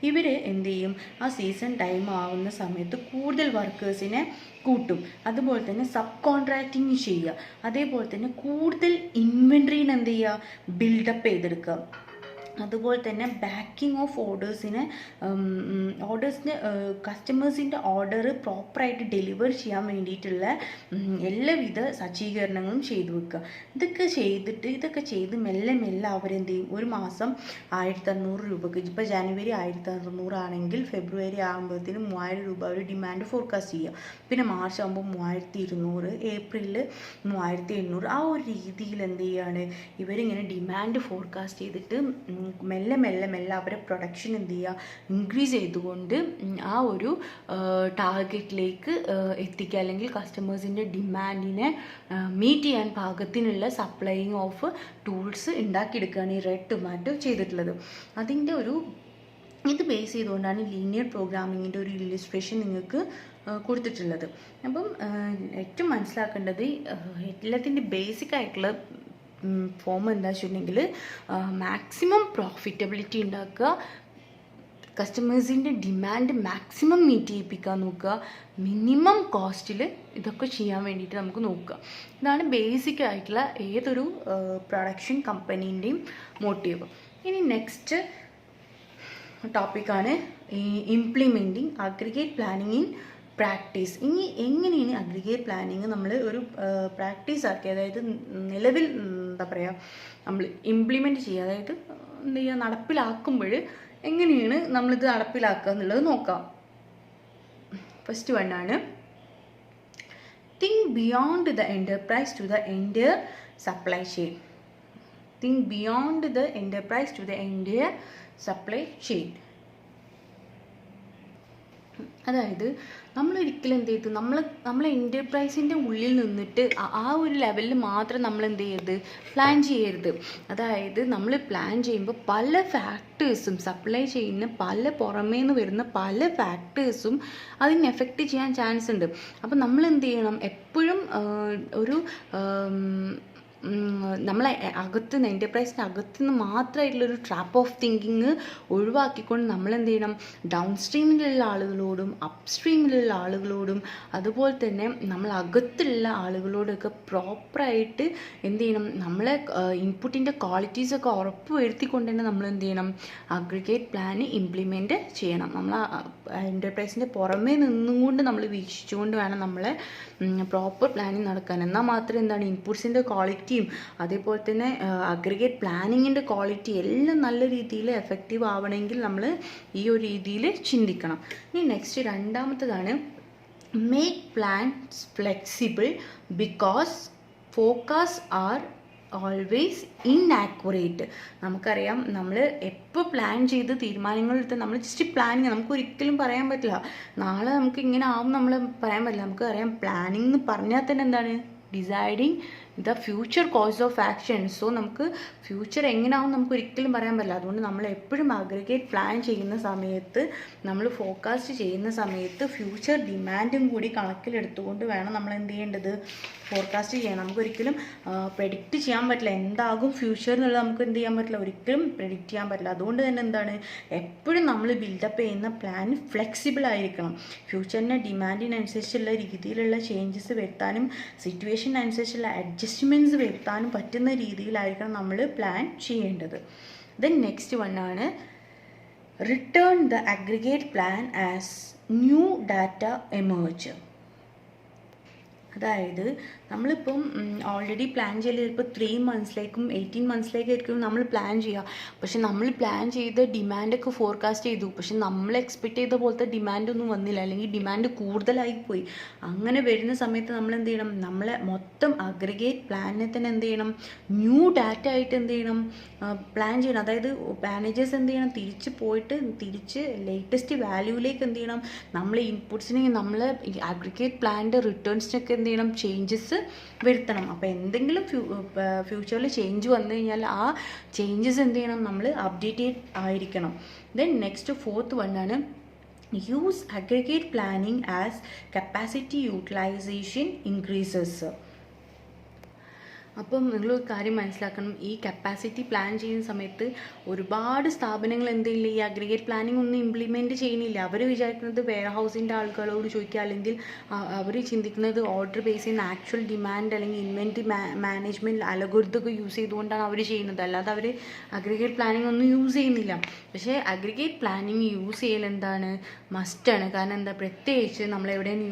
ഇവർ എന്ത് ചെയ്യും, ആ സീസൺ ടൈം ആവുന്ന സമയത്ത് കൂടുതൽ വർക്കേഴ്സിനെ കൂട്ടും. അതുപോലെ തന്നെ സബ് കോൺട്രാക്റ്റിങ് ചെയ്യുക. അതേപോലെ തന്നെ കൂടുതൽ ഇൻവെൻട്രീനെ എന്ത് ചെയ്യുക, ബിൽഡപ്പ് ചെയ്തെടുക്കുക. അതുപോലെ തന്നെ ബാക്കിംഗ് ഓഫ് ഓർഡേഴ്സിന് കസ്റ്റമേഴ്സിൻ്റെ ഓർഡർ പ്രോപ്പറായിട്ട് ഡെലിവർ ചെയ്യാൻ വേണ്ടിയിട്ടുള്ള എല്ലാവിധ സജ്ജീകരണങ്ങളും ചെയ്തു വെക്കുക. ഇതൊക്കെ ചെയ്ത് മെല്ലെ അവരെന്ത് ചെയ്യും, ഒരു മാസം 1500 രൂപക്ക്, ഇപ്പോൾ ജനുവരി 1600 ആണെങ്കിൽ ഫെബ്രുവരി ആകുമ്പോഴത്തേനും 3000 രൂപ ഒരു ഡിമാൻഡ് ഫോർകാസ്റ്റ് ചെയ്യുക. പിന്നെ മാർച്ച് ആകുമ്പോൾ 3200, ഏപ്രിലിൽ 3800. ആ ഒരു രീതിയിൽ എന്ത് ചെയ്യുകയാണ്, ഇവരിങ്ങനെ ഡിമാൻഡ് ഫോർകാസ്റ്റ് ചെയ്തിട്ട് മെല്ലെ അവരെ പ്രൊഡക്ഷൻ എന്ത് ചെയ്യുക, ഇൻക്രീസ് ചെയ്തുകൊണ്ട് ആ ഒരു ടാർഗറ്റിലേക്ക് എത്തിക്കുക. അല്ലെങ്കിൽ കസ്റ്റമേഴ്സിൻ്റെ ഡിമാൻഡിനെ മീറ്റ് ചെയ്യാൻ പാകത്തിനുള്ള സപ്ലൈയിങ് ഓഫ് ടൂൾസ് ഉണ്ടാക്കിയെടുക്കുകയാണ് ഈ റെഡ് ടൊമാറ്റോ ചെയ്തിട്ടുള്ളത്. അതിൻ്റെ ഇത് ബേസ് ചെയ്തുകൊണ്ടാണ് ലീനിയർ പ്രോഗ്രാമിങ്ങിൻ്റെ ഒരു ഇല്ലുസ്ട്രേഷൻ നിങ്ങൾക്ക് കൊടുത്തിട്ടുള്ളത്. അപ്പം ഏറ്റവും മനസ്സിലാക്കേണ്ടത് എല്ലാത്തിൻ്റെ ബേസിക് ആയിട്ടുള്ള ഫോം എന്താ വെച്ചിട്ടുണ്ടെങ്കിൽ മാക്സിമം പ്രോഫിറ്റബിലിറ്റി ഉണ്ടാക്കുക, കസ്റ്റമേഴ്സിൻ്റെ ഡിമാൻഡ് മാക്സിമം മീറ്റ് ചെയ്യിപ്പിക്കാൻ നോക്കുക, മിനിമം കോസ്റ്റിൽ ഇതൊക്കെ ചെയ്യാൻ വേണ്ടിയിട്ട് നമുക്ക് നോക്കുക. ഇതാണ് ബേസിക് ആയിട്ടുള്ള ഏതൊരു പ്രൊഡക്ഷൻ കമ്പനീൻ്റെയും മോട്ടീവ്. ഇനി നെക്സ്റ്റ് ടോപ്പിക്കാണ് ഈ implementing aggregate planning in practice. ഇനി എങ്ങനെയാണ് അഗ്രിഗേറ്റ് പ്ലാനിങ് നമ്മൾ ഒരു പ്രാക്ടീസ് ആക്കി, അതായത് നിലവിൽ എന്താ പറയുക, നമ്മൾ ഇംപ്ലിമെൻറ്റ് ചെയ്യുക, അതായത് എന്ത് ചെയ്യുക, നടപ്പിലാക്കുമ്പോൾ എങ്ങനെയാണ് നമ്മളിത് നടപ്പിലാക്കുക എന്നുള്ളത് നോക്കാം. ഫസ്റ്റ് വണ്ണാണ് think beyond the enterprise to the entire supply chain. Think beyond the enterprise to the entire supply chain. അതായത് നമ്മളൊരിക്കലും എന്ത് ചെയ്തു, നമ്മൾ എൻ്റർപ്രൈസിൻ്റെ ഉള്ളിൽ നിന്നിട്ട് ആ ഒരു ലെവലിൽ മാത്രം നമ്മൾ എന്ത് ചെയ്യരുത്, പ്ലാൻ ചെയ്യരുത്. അതായത് നമ്മൾ പ്ലാൻ ചെയ്യുമ്പോൾ പല ഫാക്ടേഴ്സും, സപ്ലൈ ചെയ്യുന്ന പുറമേ നിന്ന് വരുന്ന പല ഫാക്ടേഴ്സും അതിന് എഫക്റ്റ് ചെയ്യാൻ ചാൻസ് ഉണ്ട്. അപ്പം നമ്മൾ എന്ത് ചെയ്യണം, എപ്പോഴും ഒരു നമ്മളെ അകത്തുനിന്ന്, എൻ്റർപ്രൈസിൻ്റെ അകത്തുനിന്ന് മാത്രമായിട്ടുള്ളൊരു ട്രാപ്പ് ഓഫ് തിങ്കിങ് ഒഴിവാക്കിക്കൊണ്ട് നമ്മൾ എന്ത് ചെയ്യണം, ഡൗൺ സ്ട്രീമിലുള്ള ആളുകളോടും അപ്പ് സ്ട്രീമിലുള്ള ആളുകളോടും അതുപോലെ തന്നെ നമ്മൾ അകത്തുള്ള ആളുകളോടൊക്കെ പ്രോപ്പറായിട്ട് എന്ത് ചെയ്യണം, നമ്മളെ ഇൻപുട്ടിൻ്റെ ക്വാളിറ്റീസൊക്കെ ഉറപ്പ് വരുത്തിക്കൊണ്ട് തന്നെ നമ്മൾ എന്ത് ചെയ്യണം, അഗ്രിഗേറ്റ് പ്ലാൻ ഇംപ്ലിമെൻറ്റ് ചെയ്യണം. നമ്മൾ എൻ്റർപ്രൈസിൻ്റെ പുറമേ നിന്നും കൊണ്ട് നമ്മൾ വീക്ഷിച്ചുകൊണ്ട് വേണം നമ്മളെ പ്രോപ്പർ പ്ലാനിങ് നടക്കാൻ. എന്നാൽ മാത്രമേ എന്താണ്, ഇൻപുട്സിൻ്റെ ക്വാളിറ്റിയും അതേപോലെ തന്നെ അഗ്രിഗേറ്റ് പ്ലാനിങ്ങിൻ്റെ ക്വാളിറ്റി എല്ലാം നല്ല രീതിയിൽ എഫക്റ്റീവ് ആവണമെങ്കിൽ നമ്മൾ ഈ ഒരു രീതിയിൽ ചിന്തിക്കണം. ഇനി നെക്സ്റ്റ് രണ്ടാമത്തേതാണ് make plans flexible because forecasts are always inaccurate. നമുക്കറിയാം, നമ്മൾ എപ്പോൾ പ്ലാൻ ചെയ്ത് തീരുമാനങ്ങളെടുത്ത് നമ്മൾ ജസ്റ്റ് പ്ലാനിങ്, നമുക്ക് ഒരിക്കലും പറയാൻ പറ്റില്ല നാളെ നമുക്ക് ഇങ്ങനെ ആവും, നമ്മൾ പറയാൻ പറ്റില്ല. നമുക്കറിയാം പ്ലാനിങ് എന്ന് പറഞ്ഞാൽ തന്നെ എന്താണ്, deciding the future course of action. So നമുക്ക് ഫ്യൂച്ചർ എങ്ങനെയാവും നമുക്ക് ഒരിക്കലും പറയാൻ പറ്റില്ല. അതുകൊണ്ട് നമ്മൾ എപ്പോഴും അഗ്രിഗേറ്റ് പ്ലാൻ ചെയ്യുന്ന സമയത്ത്, നമ്മൾ ഫോർകാസ്റ്റ് ചെയ്യുന്ന സമയത്ത് ഫ്യൂച്ചർ ഡിമാൻഡും കൂടി കണക്കിലെടുത്തുകൊണ്ട് വേണം നമ്മൾ എന്ത് ചെയ്യേണ്ടത്, ഫോർകാസ്റ്റ് ചെയ്യാൻ. നമുക്കൊരിക്കലും പ്രെഡിക്റ്റ് ചെയ്യാൻ പറ്റില്ല എന്താകും ഫ്യൂച്ചർ എന്നുള്ളത്, നമുക്ക് എന്ത് ചെയ്യാൻ പറ്റില്ല, ഒരിക്കലും പ്രെഡിക്റ്റ് ചെയ്യാൻ പറ്റില്ല. അതുകൊണ്ട് തന്നെ എന്താണ്, എപ്പോഴും നമ്മൾ ബിൽഡപ്പ് ചെയ്യുന്ന പ്ലാൻ ഫ്ലെക്സിബിൾ ആയിരിക്കണം. ഫ്യൂച്ചറിൻ്റെ ഡിമാൻഡിനനുസരിച്ചുള്ള രീതിയിലുള്ള ചേഞ്ചസ് വരുത്താനും സിറ്റുവേഷനനുസരിച്ചുള്ള അഡ്ജസ്റ്റ്മെൻറ്റ്സ് വരുത്താനും പറ്റുന്ന രീതിയിലായിരിക്കണം നമ്മൾ പ്ലാൻ ചെയ്യേണ്ടത്. ദെൻ നെക്സ്റ്റ് വണ്ണാണ് return the aggregate plan as new data emerge. അതായത് നമ്മളിപ്പം ഓൾറെഡി പ്ലാൻ ചെയ്ത് ഇപ്പോൾ 3 മന്ത്സിലേക്കും 18 മന്ത്സിലേക്കായിരിക്കും നമ്മൾ പ്ലാൻ ചെയ്യുക. പക്ഷെ നമ്മൾ പ്ലാൻ ചെയ്ത ഡിമാൻഡൊക്കെ ഫോർകാസ്റ്റ് ചെയ്തു, പക്ഷെ നമ്മൾ എക്സ്പെക്ട് ചെയ്ത പോലത്തെ ഡിമാൻഡൊന്നും വന്നില്ല, അല്ലെങ്കിൽ ഡിമാൻഡ് കൂടുതലായി പോയി. അങ്ങനെ വരുന്ന സമയത്ത് നമ്മൾ എന്ത് ചെയ്യണം, നമ്മളെ മൊത്തം അഗ്രിഗേറ്റ് പ്ലാനിനെ തന്നെ എന്ത് ചെയ്യണം, ന്യൂ ഡാറ്റ ആയിട്ട് എന്ത് ചെയ്യണം, പ്ലാൻ ചെയ്യണം. അതായത് മാനേജേഴ്സ് എന്ത് ചെയ്യണം, തിരിച്ച് ലേറ്റസ്റ്റ് വാല്യൂവിലേക്ക് എന്ത് ചെയ്യണം, നമ്മളെ ഇൻപുട്സിനെ നമ്മളെ അഗ്രിഗേറ്റ് പ്ലാനിൻ്റെ റിട്ടേൺസിനൊക്കെ എന്ത് ചെയ്യണം, ചേഞ്ചസ് വരുത്തണം. അപ്പോൾ എന്തെങ്കിലും ഫ്യൂച്ചറിൽ ചേഞ്ച് വന്നു കഴിഞ്ഞാൽ ആ ചേഞ്ചസ് എന്ത് ചെയ്യണം, നമ്മൾ അപ്ഡേറ്റഡ് ആയിരിക്കണം. ദെൻ നെക്സ്റ്റ് 4th വണ്ണാണ് use aggregate planning as capacity utilization increases. അപ്പം നിങ്ങളൊരു കാര്യം മനസ്സിലാക്കണം, ഈ കപ്പാസിറ്റി പ്ലാൻ ചെയ്യുന്ന സമയത്ത് ഒരുപാട് സ്ഥാപനങ്ങൾ എന്തെങ്കിലും ഈ അഗ്രിഗേറ്റ് പ്ലാനിങ് ഒന്നും ഇംപ്ലിമെൻറ്റ് ചെയ്യുന്നില്ല. അവർ വിചാരിക്കുന്നത് വെയർ ഹൗസിൻ്റെ ആൾക്കാരോട് ചോദിക്കുക, അല്ലെങ്കിൽ അവർ ചിന്തിക്കുന്നത് ഓർഡർ ബേസ് ചെയ്യുന്ന ആക്ച്വൽ ഡിമാൻഡ് അല്ലെങ്കിൽ ഇൻവെൻറ്ററി മാനേജ്മെൻറ്റ് അലഗോരിതമൊക്കെ യൂസ് ചെയ്തുകൊണ്ടാണ് അവർ ചെയ്യുന്നത്, അല്ലാതെ അവർ അഗ്രിഗേറ്റ് പ്ലാനിങ് ഒന്നും യൂസ് ചെയ്യുന്നില്ല. പക്ഷേ അഗ്രിഗേറ്റ് പ്ലാനിങ് യൂസ് ചെയ്യൽ എന്താണ്, മസ്റ്റാണ്. കാരണം എന്താ, പ്രത്യേകിച്ച് നമ്മൾ എവിടെയാണ്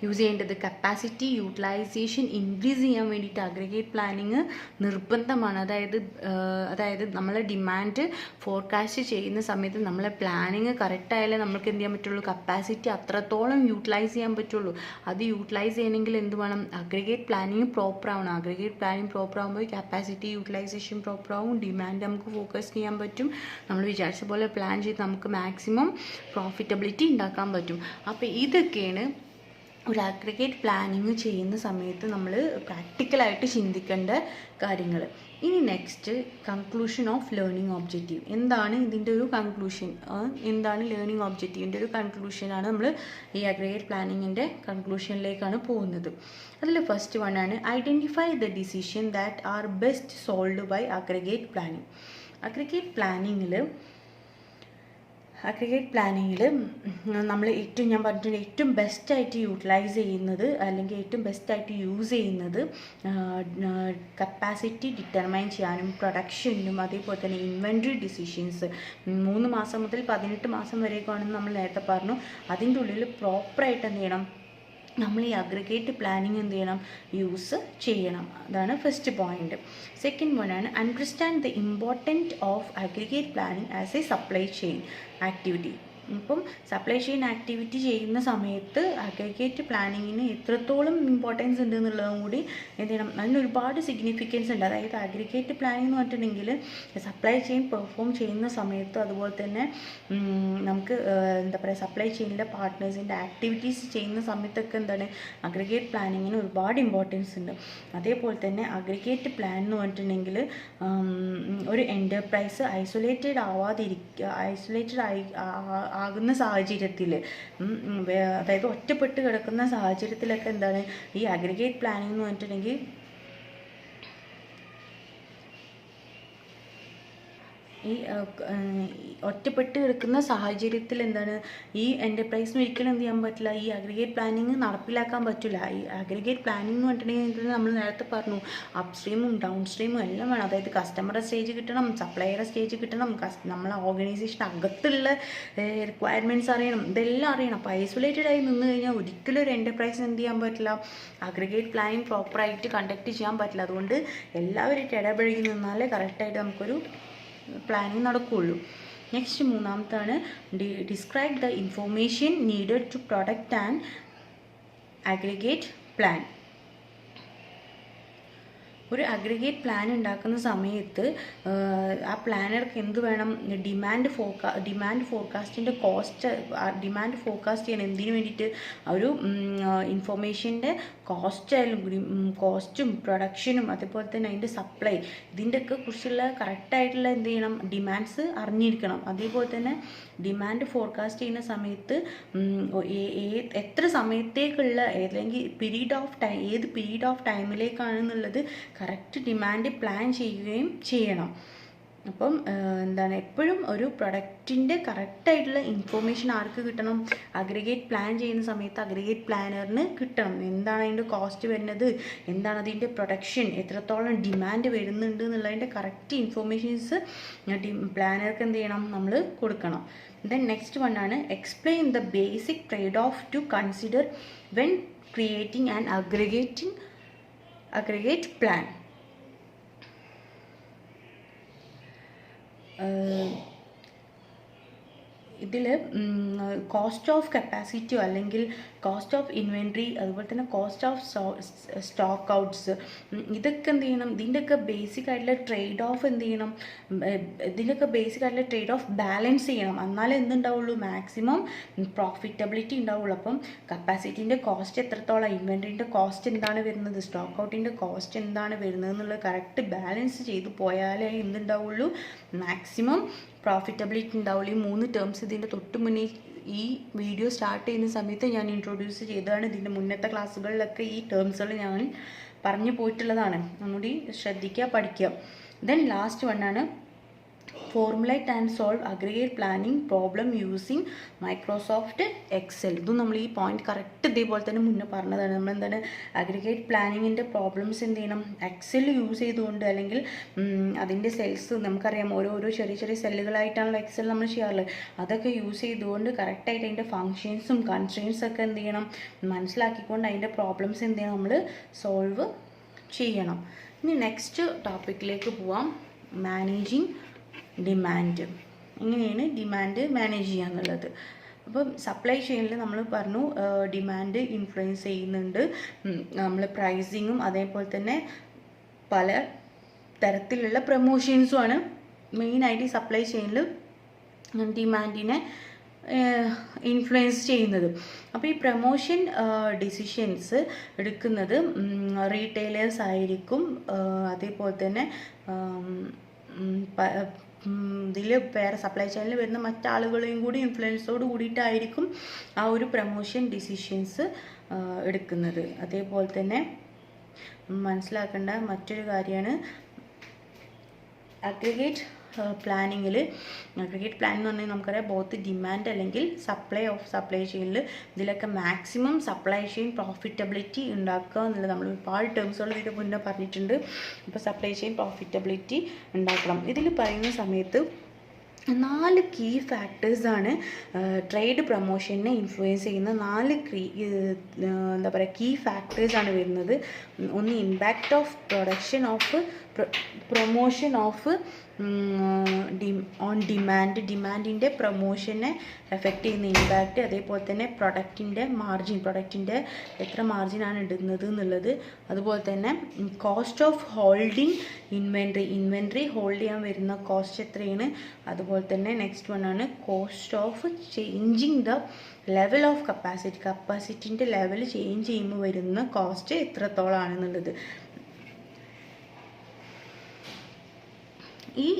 യൂസ് ചെയ്യേണ്ടത്, കപ്പാസിറ്റി യൂട്ടിലൈസേഷൻ ഇൻക്രീസ് ചെയ്യാൻ വേണ്ടിയിട്ട് അഗ്രിഗേറ്റ് പ്ലാനിങ് നിർബന്ധമാണ്. അതായത് നമ്മളെ ഡിമാൻഡ് ഫോർകാസ്റ്റ് ചെയ്യുന്ന സമയത്ത് നമ്മളെ പ്ലാനിങ് കറക്റ്റ് ആയാലേ നമുക്ക് എന്ത് ചെയ്യാൻ പറ്റുള്ളൂ, കപ്പാസിറ്റി അത്രത്തോളം യൂട്ടിലൈസ് ചെയ്യാൻ പറ്റുള്ളൂ. അത് യൂട്ടിലൈസ് ചെയ്യണമെങ്കിൽ എന്ത് വേണം, അഗ്രിഗേറ്റ് പ്ലാനിങ് പ്രോപ്പർ ആവണം. അഗ്രിഗേറ്റ് പ്ലാനിങ് പ്രോപ്പർ ആകുമ്പോൾ കപ്പാസിറ്റി യൂട്ടിലൈസേഷൻ പ്രോപ്പർ ആവും, ഡിമാൻഡ് നമുക്ക് ഫോക്കസ് ചെയ്യാൻ പറ്റും, നമ്മൾ വിചാരിച്ച പോലെ പ്ലാൻ ചെയ്ത് നമുക്ക് മാക്സിമം പ്രോഫിറ്റബിലിറ്റി ഉണ്ടാക്കാൻ പറ്റും. അപ്പോൾ ഇതൊക്കെയാണ് ഒരു അഗ്രിഗേറ്റ് പ്ലാനിങ് ചെയ്യുന്ന സമയത്ത് നമ്മൾ പ്രാക്ടിക്കലായിട്ട് ചിന്തിക്കേണ്ട കാര്യങ്ങൾ. ഇനി next conclusion of learning objective. എന്താണ് ഇതിൻ്റെ ഒരു കൺക്ലൂഷൻ, എന്താണ് ലേണിംഗ് ഒബ്ജക്റ്റീവിൻ്റെ ഒരു കൺക്ലൂഷനാണ് നമ്മൾ ഈ അഗ്രിഗേറ്റ് പ്ലാനിങ്ങിൻ്റെ കൺക്ലൂഷനിലേക്കാണ് പോകുന്നത്. അതിൽ ഫസ്റ്റ് വണ്ണാണ് identify the decision that are best solved by aggregate planning. Aggregate പ്ലാനിങ്ങിൽ നമ്മൾ ഞാൻ പറഞ്ഞിട്ടുണ്ട്, ഏറ്റവും ബെസ്റ്റായിട്ട് യൂട്ടിലൈസ് ചെയ്യുന്നത് അല്ലെങ്കിൽ ഏറ്റവും ബെസ്റ്റായിട്ട് യൂസ് ചെയ്യുന്നത് കപ്പാസിറ്റി ഡിറ്റർമൈൻ ചെയ്യാനും പ്രൊഡക്ഷനും അതേപോലെ തന്നെ ഇൻവെൻട്രി ഡിസിഷൻസ് 3 മാസം മുതൽ 18 മാസം വരേക്കാണെന്ന് നമ്മൾ നേരത്തെ പറഞ്ഞു. അതിൻ്റെ ഉള്ളിൽ പ്രോപ്പറായിട്ട് എന്ത് ചെയ്യണം, നമ്മൾ ഈ അഗ്രിഗേറ്റ് പ്ലാനിങ് എന്ത് ചെയ്യണം, യൂസ് ചെയ്യണം. അതാണ് ഫസ്റ്റ് പോയിന്റ്. സെക്കൻഡ് വണ്ണാണ് understand the important of aggregate planning as a supply chain activity. ഇപ്പം സപ്ലൈ ചെയിൻ ആക്ടിവിറ്റി ചെയ്യുന്ന സമയത്ത് അഗ്രിഗേറ്റ് പ്ലാനിങ്ങിന് എത്രത്തോളം ഇമ്പോർട്ടൻസ് ഉണ്ട് എന്നുള്ളതും കൂടി എന്ത് ചെയ്യണം, അതിന് ഒരുപാട് സിഗ്നിഫിക്കൻസ് ഉണ്ട്. അതായത് അഗ്രിഗേറ്റ് പ്ലാനിങ് എന്ന് പറഞ്ഞിട്ടുണ്ടെങ്കിൽ സപ്ലൈ ചെയിൻ പെർഫോം ചെയ്യുന്ന സമയത്ത്, അതുപോലെ തന്നെ നമുക്ക് എന്താ പറയുക, സപ്ലൈ ചെയിനിലെ പാർട്ട്നേഴ്സിൻ്റെ ആക്ടിവിറ്റീസ് ചെയ്യുന്ന സമയത്തൊക്കെ എന്താണ്, അഗ്രിഗേറ്റ് പ്ലാനിങ്ങിന് ഒരുപാട് ഇമ്പോർട്ടൻസ് ഉണ്ട്. അതേപോലെ തന്നെ അഗ്രിഗേറ്റ് പ്ലാൻ എന്ന് പറഞ്ഞിട്ടുണ്ടെങ്കിൽ ഒരു എൻ്റർപ്രൈസ് ഐസൊലേറ്റഡ് ആകുന്ന സാഹചര്യത്തിൽ, അതായത് ഒറ്റപ്പെട്ട് കിടക്കുന്ന സാഹചര്യത്തിലൊക്കെ എന്താണ് ഈ അഗ്രിഗേറ്റ് പ്ലാനിങ് എന്ന് പറഞ്ഞിട്ടുണ്ടെങ്കിൽ ഈ ഒറ്റപ്പെട്ട് കിടക്കുന്ന സാഹചര്യത്തിൽ എന്താണ്, ഈ എൻ്റർപ്രൈസിന് ഒരിക്കലും എന്ത് ചെയ്യാൻ പറ്റില്ല, ഈ അഗ്രിഗേറ്റ് പ്ലാനിങ് നടപ്പിലാക്കാൻ പറ്റില്ല. ഈ അഗ്രിഗേറ്റ് പ്ലാനിങ് എന്ന് പറഞ്ഞിട്ടുണ്ടെങ്കിൽ നമ്മൾ നേരത്തെ പറഞ്ഞു, അപ്പ് സ്ട്രീമും ഡൗൺ സ്ട്രീമും എല്ലാം വേണം. അതായത് കസ്റ്റമറുടെ സ്റ്റേജ് കിട്ടണം, സപ്ലയറുടെ സ്റ്റേജ് കിട്ടണം, നമ്മളെ ഓർഗനൈസേഷൻ അകത്തുള്ള റിക്വയർമെൻറ്റ്സ് അറിയണം, ഇതെല്ലാം അറിയണം. അപ്പോൾ ഐസൊലേറ്റഡ് ആയി നിന്ന് കഴിഞ്ഞാൽ ഒരിക്കലും ഒരു എൻ്റർപ്രൈസിന് എന്ത് ചെയ്യാൻ പറ്റില്ല, അഗ്രിഗേറ്റ് പ്ലാനിങ് പ്രോപ്പറായിട്ട് കണ്ടക്ട് ചെയ്യാൻ പറ്റില്ല. അതുകൊണ്ട് എല്ലാവരും ഇടപഴകി നിന്നാലേ കറക്റ്റായിട്ട് നമുക്കൊരു പ്ലാനിങ് നടക്കുകയുള്ളൂ. നെക്സ്റ്റ് മൂന്നാമത്താണ് describe the information needed to product and aggregate plan. ഒരു അഗ്രിഗേറ്റ് പ്ലാൻ ഉണ്ടാക്കുന്ന സമയത്ത് ആ പ്ലാനർക്ക് എന്ത് വേണം, ഡിമാൻഡ് ഫോർകാസ്റ്റിൻ്റെ ഡിമാൻഡ് ഫോർകാസ്റ്റ് ചെയ്യണം. എന്തിനു വേണ്ടിയിട്ട്, ഒരു ഇൻഫോർമേഷൻ്റെ കോസ്റ്റും പ്രൊഡക്ഷനും അതേപോലെ തന്നെ അതിൻ്റെ സപ്ലൈ, ഇതിൻ്റെയൊക്കെ കുറിച്ചുള്ള കറക്റ്റായിട്ടുള്ള എന്ത് ചെയ്യണം, ഡിമാൻഡ്സ് അറിഞ്ഞിരിക്കണം. അതേപോലെ തന്നെ ഡിമാൻഡ് ഫോർകാസ്റ്റ് ചെയ്യുന്ന സമയത്ത് എത്ര സമയത്തേക്കുള്ള അല്ലെങ്കിൽ ഏത് പീരീഡ് ഓഫ് ടൈമിലേക്കാണെന്നുള്ളത് കറക്റ്റ് ഡിമാൻഡ് പ്ലാൻ ചെയ്യുകയും ചെയ്യണം. അപ്പം എന്താണ്, എപ്പോഴും ഒരു പ്രൊഡക്റ്റിൻ്റെ കറക്റ്റായിട്ടുള്ള ഇൻഫോർമേഷൻ ആർക്ക് കിട്ടണം, അഗ്രിഗേറ്റ് പ്ലാൻ ചെയ്യുന്ന സമയത്ത് അഗ്രിഗേറ്റ് പ്ലാനറിന് കിട്ടണം. എന്താണ് അതിൻ്റെ കോസ്റ്റ് വരുന്നത്, എന്താണ് അതിൻ്റെ പ്രൊഡക്ഷൻ, എത്രത്തോളം ഡിമാൻഡ് വരുന്നുണ്ട് എന്നുള്ളതിൻ്റെ കറക്റ്റ് ഇൻഫോർമേഷൻസ് പ്ലാനർക്ക് എന്ത് ചെയ്യണം, നമ്മൾ കൊടുക്കണം. ദെൻ നെക്സ്റ്റ് വണ്ണാണ് explain the basic trade off to consider when creating an aggregate plan. ഇതിൽ കോസ്റ്റ് ഓഫ് കപ്പാസിറ്റിയോ അല്ലെങ്കിൽ കോസ്റ്റ് ഓഫ് ഇൻവെൻട്രി, അതുപോലെ തന്നെ കോസ്റ്റ് ഓഫ് സ്റ്റോക്ക് ഔട്ട്സ്, ഇതൊക്കെ എന്ത് ചെയ്യണം, ഇതിൻ്റെയൊക്കെ ബേസിക് ആയിട്ടുള്ള ട്രേഡ് ഓഫ് എന്ത് ചെയ്യണം, ഇതിൻ്റെയൊക്കെ ബേസിക് ആയിട്ടുള്ള ട്രേഡ് ഓഫ് ബാലൻസ് ചെയ്യണം. എന്നാലേ എന്തുണ്ടാവുള്ളൂ, മാക്സിമം പ്രോഫിറ്റബിലിറ്റി ഉണ്ടാവുള്ളൂ. അപ്പം കപ്പാസിറ്റീൻ്റെ കോസ്റ്റ് എത്രത്തോളം, ഇൻവെൻട്രീൻ്റെ കോസ്റ്റ് എന്താണ് വരുന്നത്, സ്റ്റോക്ക് ഔട്ടിൻ്റെ കോസ്റ്റ് എന്താണ് വരുന്നത് എന്നുള്ളത് കറക്റ്റ് ബാലൻസ് ചെയ്ത് പോയാലേ എന്തുണ്ടാവുള്ളൂ, മാക്സിമം പ്രോഫിറ്റബിലിറ്റി ഉണ്ടാവുള്ളൂ. ഈ 3 ടേംസ് ഇതിൻ്റെ തൊട്ട് മുന്നേ ഈ വീഡിയോ സ്റ്റാർട്ട് ചെയ്യുന്ന സമയത്ത് ഞാൻ ഇൻട്രൊഡ്യൂസ് ചെയ്തതാണ്. ഇതിൻ്റെ മുന്നത്തെ ക്ലാസ്സുകളിലൊക്കെ ഈ ടേംസുകൾ ഞാൻ പറഞ്ഞു പോയിട്ടുള്ളതാണ്. ഒന്നുകൂടി ശ്രദ്ധിക്കുക, പഠിക്കുക. ദെൻ ലാസ്റ്റ് വണ്ണാണ് formulate and solve aggregate planning problem using Microsoft Excel. ഇതും നമ്മൾ ഈ പോയിന്റ് കറക്റ്റ് ഇതേപോലെ തന്നെ മുന്നേ പറഞ്ഞതാണ്. നമ്മൾ എന്താണ് അഗ്രിഗേറ്റ് പ്ലാനിങ്ങിൻ്റെ പ്രോബ്ലംസ് എന്ത് ചെയ്യണം, എക്സൽ യൂസ് ചെയ്തുകൊണ്ട്, അല്ലെങ്കിൽ അതിൻ്റെ സെൽസ് നമുക്കറിയാം, ഓരോ ചെറിയ ചെറിയ സെല്ലുകളായിട്ടാണല്ലോ എക്സൽ നമ്മൾ ചെയ്യാറുള്ളത്. അതൊക്കെ യൂസ് ചെയ്തുകൊണ്ട് കറക്റ്റായിട്ട് അതിൻ്റെ ഫങ്ഷൻസും കൺസ്ട്രെയിൻസും ഒക്കെ എന്ത് ചെയ്യണം, മനസ്സിലാക്കിക്കൊണ്ട് അതിൻ്റെ പ്രോബ്ലംസ് എന്ത് ചെയ്യണം, നമ്മൾ സോൾവ് ചെയ്യണം. ഇനി നെക്സ്റ്റ് ടോപ്പിക്കിലേക്ക് പോവാം. Managing demand. എങ്ങനെയാണ് ഡിമാൻഡ് മാനേജ് ചെയ്യുക എന്നുള്ളത്. അപ്പം സപ്ലൈ ചെയിനിൽ നമ്മൾ പറഞ്ഞു ഡിമാൻഡ് ഇൻഫ്ലുവൻസ് ചെയ്യുന്നുണ്ട്. നമ്മൾ പ്രൈസിങ്ങും അതേപോലെ തന്നെ പല തരത്തിലുള്ള പ്രൊമോഷൻസുമാണ് മെയിനായിട്ട് ഈ സപ്ലൈ ചെയിനിൽ ഡിമാൻഡിനെ ഇൻഫ്ലുവൻസ് ചെയ്യുന്നത്. അപ്പോൾ ഈ പ്രൊമോഷൻ ഡിസിഷൻസ് എടുക്കുന്നത് റീറ്റെയിലേഴ്സ് ആയിരിക്കും. അതേപോലെ തന്നെ ഇതിൽ വേറെ സപ്ലൈ ചെയിനിൽ വരുന്ന മറ്റാളുകളെയും കൂടി ഇൻഫ്ലുവൻസോട് കൂടിയിട്ടായിരിക്കും ആ ഒരു പ്രൊമോഷൻ ഡിസിഷൻസ് എടുക്കുന്നത്. അതേപോലെ തന്നെ മനസ്സിലാക്കേണ്ട മറ്റൊരു കാര്യമാണ് അഗ്രിഗേറ്റ് പ്ലാനിങ്ങിൽ. അഗ്രിഗേറ്റ് പ്ലാൻ എന്ന് പറഞ്ഞാൽ നമുക്കറിയാം ബോത്ത് ഡിമാൻഡ് അല്ലെങ്കിൽ സപ്ലൈ ചെയിനിൽ ഇതിലൊക്കെ മാക്സിമം സപ്ലൈ ചെയിൻ പ്രോഫിറ്റബിലിറ്റി ഉണ്ടാക്കുക എന്നുള്ളത് നമ്മൾ ഒരുപാട് ടേംസുകൾ ഇതിന് മുന്നേ പറഞ്ഞിട്ടുണ്ട്. അപ്പോൾ സപ്ലൈ ചെയിൻ പ്രോഫിറ്റബിലിറ്റി ഉണ്ടാക്കണം. ഇതിൽ പറയുന്ന സമയത്ത് 4 കീ ഫാക്ടേഴ്സാണ് ട്രേഡ് പ്രൊമോഷനെ ഇൻഫ്ലുവൻസ് ചെയ്യുന്ന 4 എന്താ പറയുക കീ ഫാക്ടേഴ്സാണ് വരുന്നത്. ഒന്ന് impact of production of promotion of on ഡിമാൻഡിൻ്റെ പ്രൊമോഷനെ എഫക്റ്റ് ചെയ്യുന്ന ഇമ്പാക്റ്റ്, അതേപോലെ തന്നെ പ്രൊഡക്റ്റിൻ്റെ എത്ര മാർജിനാണ് ഇടുന്നത് എന്നുള്ളത്, അതുപോലെ തന്നെ cost of holding inventory hold ചെയ്യാൻ വരുന്ന കോസ്റ്റ് എത്രയാണ്, അതുപോലെ തന്നെ നെക്സ്റ്റ് വൺ ആണ് cost of changing the level of കപ്പാസിറ്റിൻ്റെ ലെവൽ ചേഞ്ച് ചെയ്യുമ്പോൾ വരുന്ന കോസ്റ്റ് എത്രത്തോളാണെന്നുള്ളത്. ഈ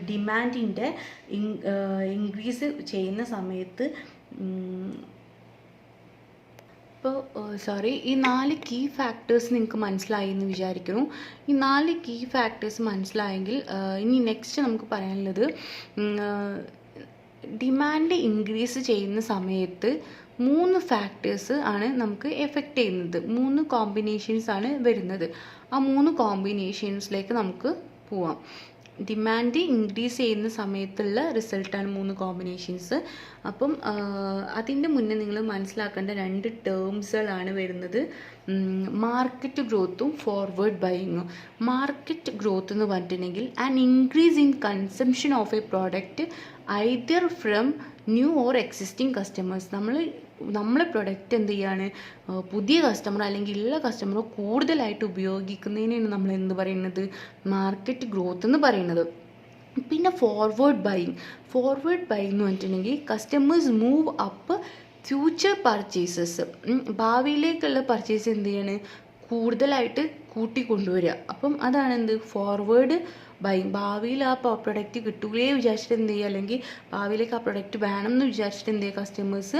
ഡിമാൻഡിൻ്റെ ഇൻക്രീസ് ചെയ്യുന്ന സമയത്ത് ഈ 4 കീ ഫാക്ടേഴ്സ് നിങ്ങൾക്ക് മനസ്സിലായി എന്ന് വിചാരിക്കുന്നു. ഈ 4 കീ ഫാക്ടേഴ്സ് മനസ്സിലായെങ്കിൽ ഇനി നെക്സ്റ്റ് നമുക്ക് പറയാനുള്ളത് ഡിമാൻഡ് ഇൻക്രീസ് ചെയ്യുന്ന സമയത്ത് 3 ഫാക്ടേഴ്സ് ആണ് നമുക്ക് എഫക്റ്റ് ചെയ്യുന്നത്. 3 കോമ്പിനേഷൻസ് ആണ് വരുന്നത്. ആ 3 കോമ്പിനേഷൻസിലേക്ക് നമുക്ക് പോവാം. ഡിമാൻഡ് ഇൻക്രീസ് ചെയ്യുന്ന സമയത്തുള്ള റിസൾട്ടാണ് 3 കോമ്പിനേഷൻസ്. അപ്പം അതിൻ്റെ മുന്നേ നിങ്ങൾ മനസ്സിലാക്കേണ്ട 2 ടേംസുകളാണ് വരുന്നത്. മാർക്കറ്റ് ഗ്രോത്തും ഫോർവേഡ് ബൈയിങ്ങും. മാർക്കറ്റ് ഗ്രോത്ത് എന്ന് പറഞ്ഞിട്ടുണ്ടെങ്കിൽ an increase in consumption of a product either from new or existing customers. നമ്മളെ പ്രൊഡക്റ്റ് എന്ത് ചെയ്യാണ് പുതിയ കസ്റ്റമർ അല്ലെങ്കിൽ ഉള്ള കസ്റ്റമർ കൂടുതലായിട്ട് ഉപയോഗിക്കുന്നതിനാണ് നമ്മൾ എന്ത് പറയുന്നത്, മാർക്കറ്റ് ഗ്രോത്ത് എന്ന് പറയുന്നത്. പിന്നെ ഫോർവേഡ് ബൈയിങ് എന്ന് പറഞ്ഞിട്ടുണ്ടെങ്കിൽ customers move up future purchases. ഭാവിയിലേക്കുള്ള പർച്ചേസ് എന്ത് ചെയ്യാണ് കൂടുതലായിട്ട് കൂട്ടിക്കൊണ്ടുവരിക. അപ്പം അതാണ് എന്ത് ഫോർവേഡ് ബൈയിങ്. ഭാവിയിൽ ആ പ്രൊഡക്റ്റ് കിട്ടൂലേ വിചാരിച്ചിട്ട് എന്ത് ചെയ്യുക, അല്ലെങ്കിൽ ഭാവിയിലേക്ക് ആ പ്രൊഡക്റ്റ് വേണം എന്ന് വിചാരിച്ചിട്ട് എന്ത് ചെയ്യുക, കസ്റ്റമേഴ്സ്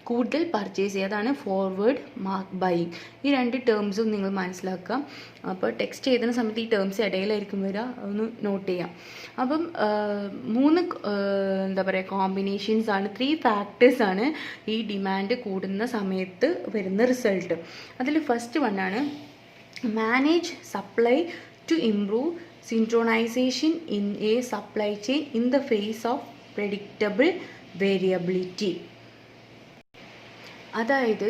കൂടുതൽ പർച്ചേസ് ചെയ്യുക. അതാണ് ഫോർവേഡ് ബൈയിങ്. ഈ 2 ടേംസും നിങ്ങൾ മനസ്സിലാക്കുക. അപ്പോൾ ടെക്സ്റ്റ് എഴുതുന്ന സമയത്ത് ഈ ടേംസ് ഇടയിലായിരിക്കും വരിക, ഒന്ന് നോട്ട് ചെയ്യാം. അപ്പം 3 എന്താ പറയുക കോമ്പിനേഷൻസ് ആണ്, 3 ഫാക്ടേഴ്സാണ് ഈ ഡിമാൻഡ് കൂടുന്ന സമയത്ത് വരുന്ന റിസൾട്ട്. അതിൽ first വണ്ണാണ് manage supply to improve synchronization in a supply chain in the face of predictable variability. അതായത്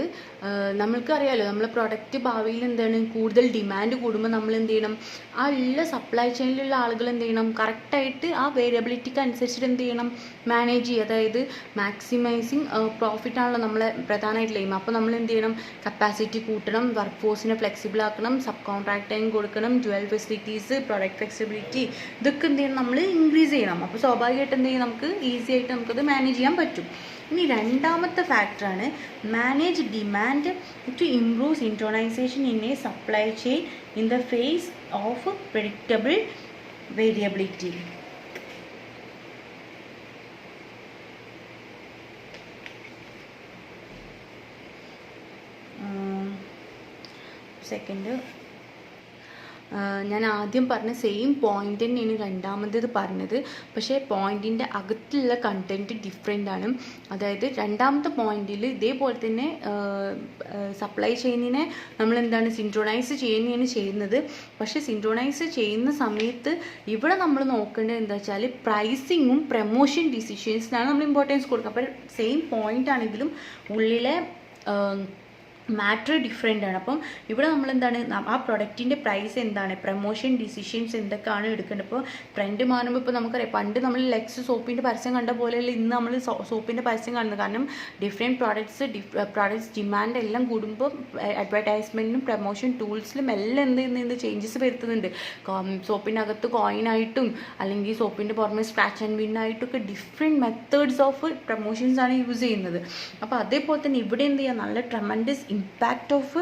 നമ്മൾക്കറിയാലോ നമ്മളെ പ്രൊഡക്റ്റ് ഭാവിയിൽ എന്താണ് കൂടുതൽ ഡിമാൻഡ് കൂടുമ്പോൾ നമ്മൾ എന്ത് ചെയ്യണം, ആ ഉള്ള സപ്ലൈ ചെയിനിലുള്ള ആളുകൾ എന്ത് ചെയ്യണം, കറക്റ്റായിട്ട് ആ വേരിയബിലിറ്റിക്ക് അനുസരിച്ചിട്ട് എന്ത് ചെയ്യണം, മാനേജ് ചെയ്യുക. അതായത് മാക്സിമൈസിങ് പ്രോഫിറ്റ് ആണല്ലോ നമ്മളെ പ്രധാനമായിട്ടുള്ള എയിം. അപ്പോൾ നമ്മൾ എന്ത് ചെയ്യണം, കപ്പാസിറ്റി കൂട്ടണം, വർക്ക് ഫോഴ്സിനെ ഫ്ലെക്സിബിൾ ആക്കണം, സബ് കോൺട്രാക്ടിങ് കൊടുക്കണം, ഡ്യുവൽ ഫെസിലിറ്റീസ്, പ്രൊഡക്റ്റ് ഫ്ലെക്സിബിലിറ്റി, ഇതൊക്കെ എന്ത് ചെയ്യണം, നമ്മൾ ഇൻക്രീസ് ചെയ്യണം. അപ്പോൾ സ്വാഭാവികമായിട്ട് എന്ത് ചെയ്യും, നമുക്ക് ഈസി ആയിട്ട് നമുക്കത് മാനേജ് ചെയ്യാൻ പറ്റും. ഇനി രണ്ടാമത്തെ ഫാക്ടറാണ് manage demand to improve synchronization in a supply chain in the face of predictable variability. Second, ഞാൻ ആദ്യം പറഞ്ഞ സെയിം പോയിന്റ് തന്നെയാണ് രണ്ടാമത്തേത് പറഞ്ഞത്, പക്ഷേ പോയിന്റിൻ്റെ അകത്തുള്ള കണ്ടൻറ്റ് ഡിഫറെൻ്റ് ആണ്. അതായത് രണ്ടാമത്തെ പോയിന്റിൽ ഇതേപോലെ തന്നെ സപ്ലൈ ചെയിനിനെ നമ്മൾ എന്താണ് സിൻക്രോണൈസ് ചെയ്യുന്നതാണ് ചെയ്യുന്നത്. പക്ഷേ സിൻക്രോണൈസ് ചെയ്യുന്ന സമയത്ത് ഇവിടെ നമ്മൾ നോക്കേണ്ടത് എന്താ വെച്ചാൽ പ്രൈസിങ്ങും പ്രമോഷൻ ഡിസിഷൻസിനാണ് നമ്മൾ ഇമ്പോർട്ടൻസ് കൊടുക്കുക. അപ്പോൾ സെയിം പോയിന്റ് ആണെങ്കിലും ഉള്ളിലെ മാറ്റർ ഡിഫറെൻ്റ് ആണ്. അപ്പം ഇവിടെ നമ്മൾ എന്താണ്, ആ പ്രൊഡക്റ്റിൻ്റെ പ്രൈസ് എന്താണ്, പ്രമോഷൻ ഡിസിഷൻസ് എന്തൊക്കെയാണ് എടുക്കേണ്ടത്. ഇപ്പോൾ ട്രെൻഡ് മാറുമ്പോൾ ഇപ്പോൾ നമുക്കറിയാം, പണ്ട് നമ്മൾ ലെക്സ് സോപ്പിൻ്റെ പരസ്യം കണ്ട പോലെയല്ല ഇന്ന് നമ്മൾ സോപ്പിൻ്റെ പരസ്യം കാണുന്നത്. കാരണം ഡിഫറെൻറ്റ് പ്രോഡക്ട്സ് ഡിമാൻഡ് എല്ലാം കൂടുമ്പോൾ അഡ്വർടൈസ്മെൻറ്റിനും പ്രമോഷൻ ടൂൾസിലും എല്ലാം എന്ത് ചേഞ്ചസ് വരുത്തുന്നുണ്ട്. സോപ്പിനകത്ത് കോയിനായിട്ടും അല്ലെങ്കിൽ സോപ്പിൻ്റെ പുറമെ സ്ക്രാച്ച് ആൻഡ് വിൻ ആയിട്ടൊക്കെ ഡിഫറെൻറ്റ് മെത്തേഡ്സ് ഓഫ് പ്രമോഷൻസ് ആണ് യൂസ് ചെയ്യുന്നത്. അപ്പോൾ അതേപോലെ തന്നെ ഇവിടെ എന്ത് ചെയ്യുക, നല്ല ട്രമൻഡസ് ഇമ്പാക്റ്റ് ഓഫ്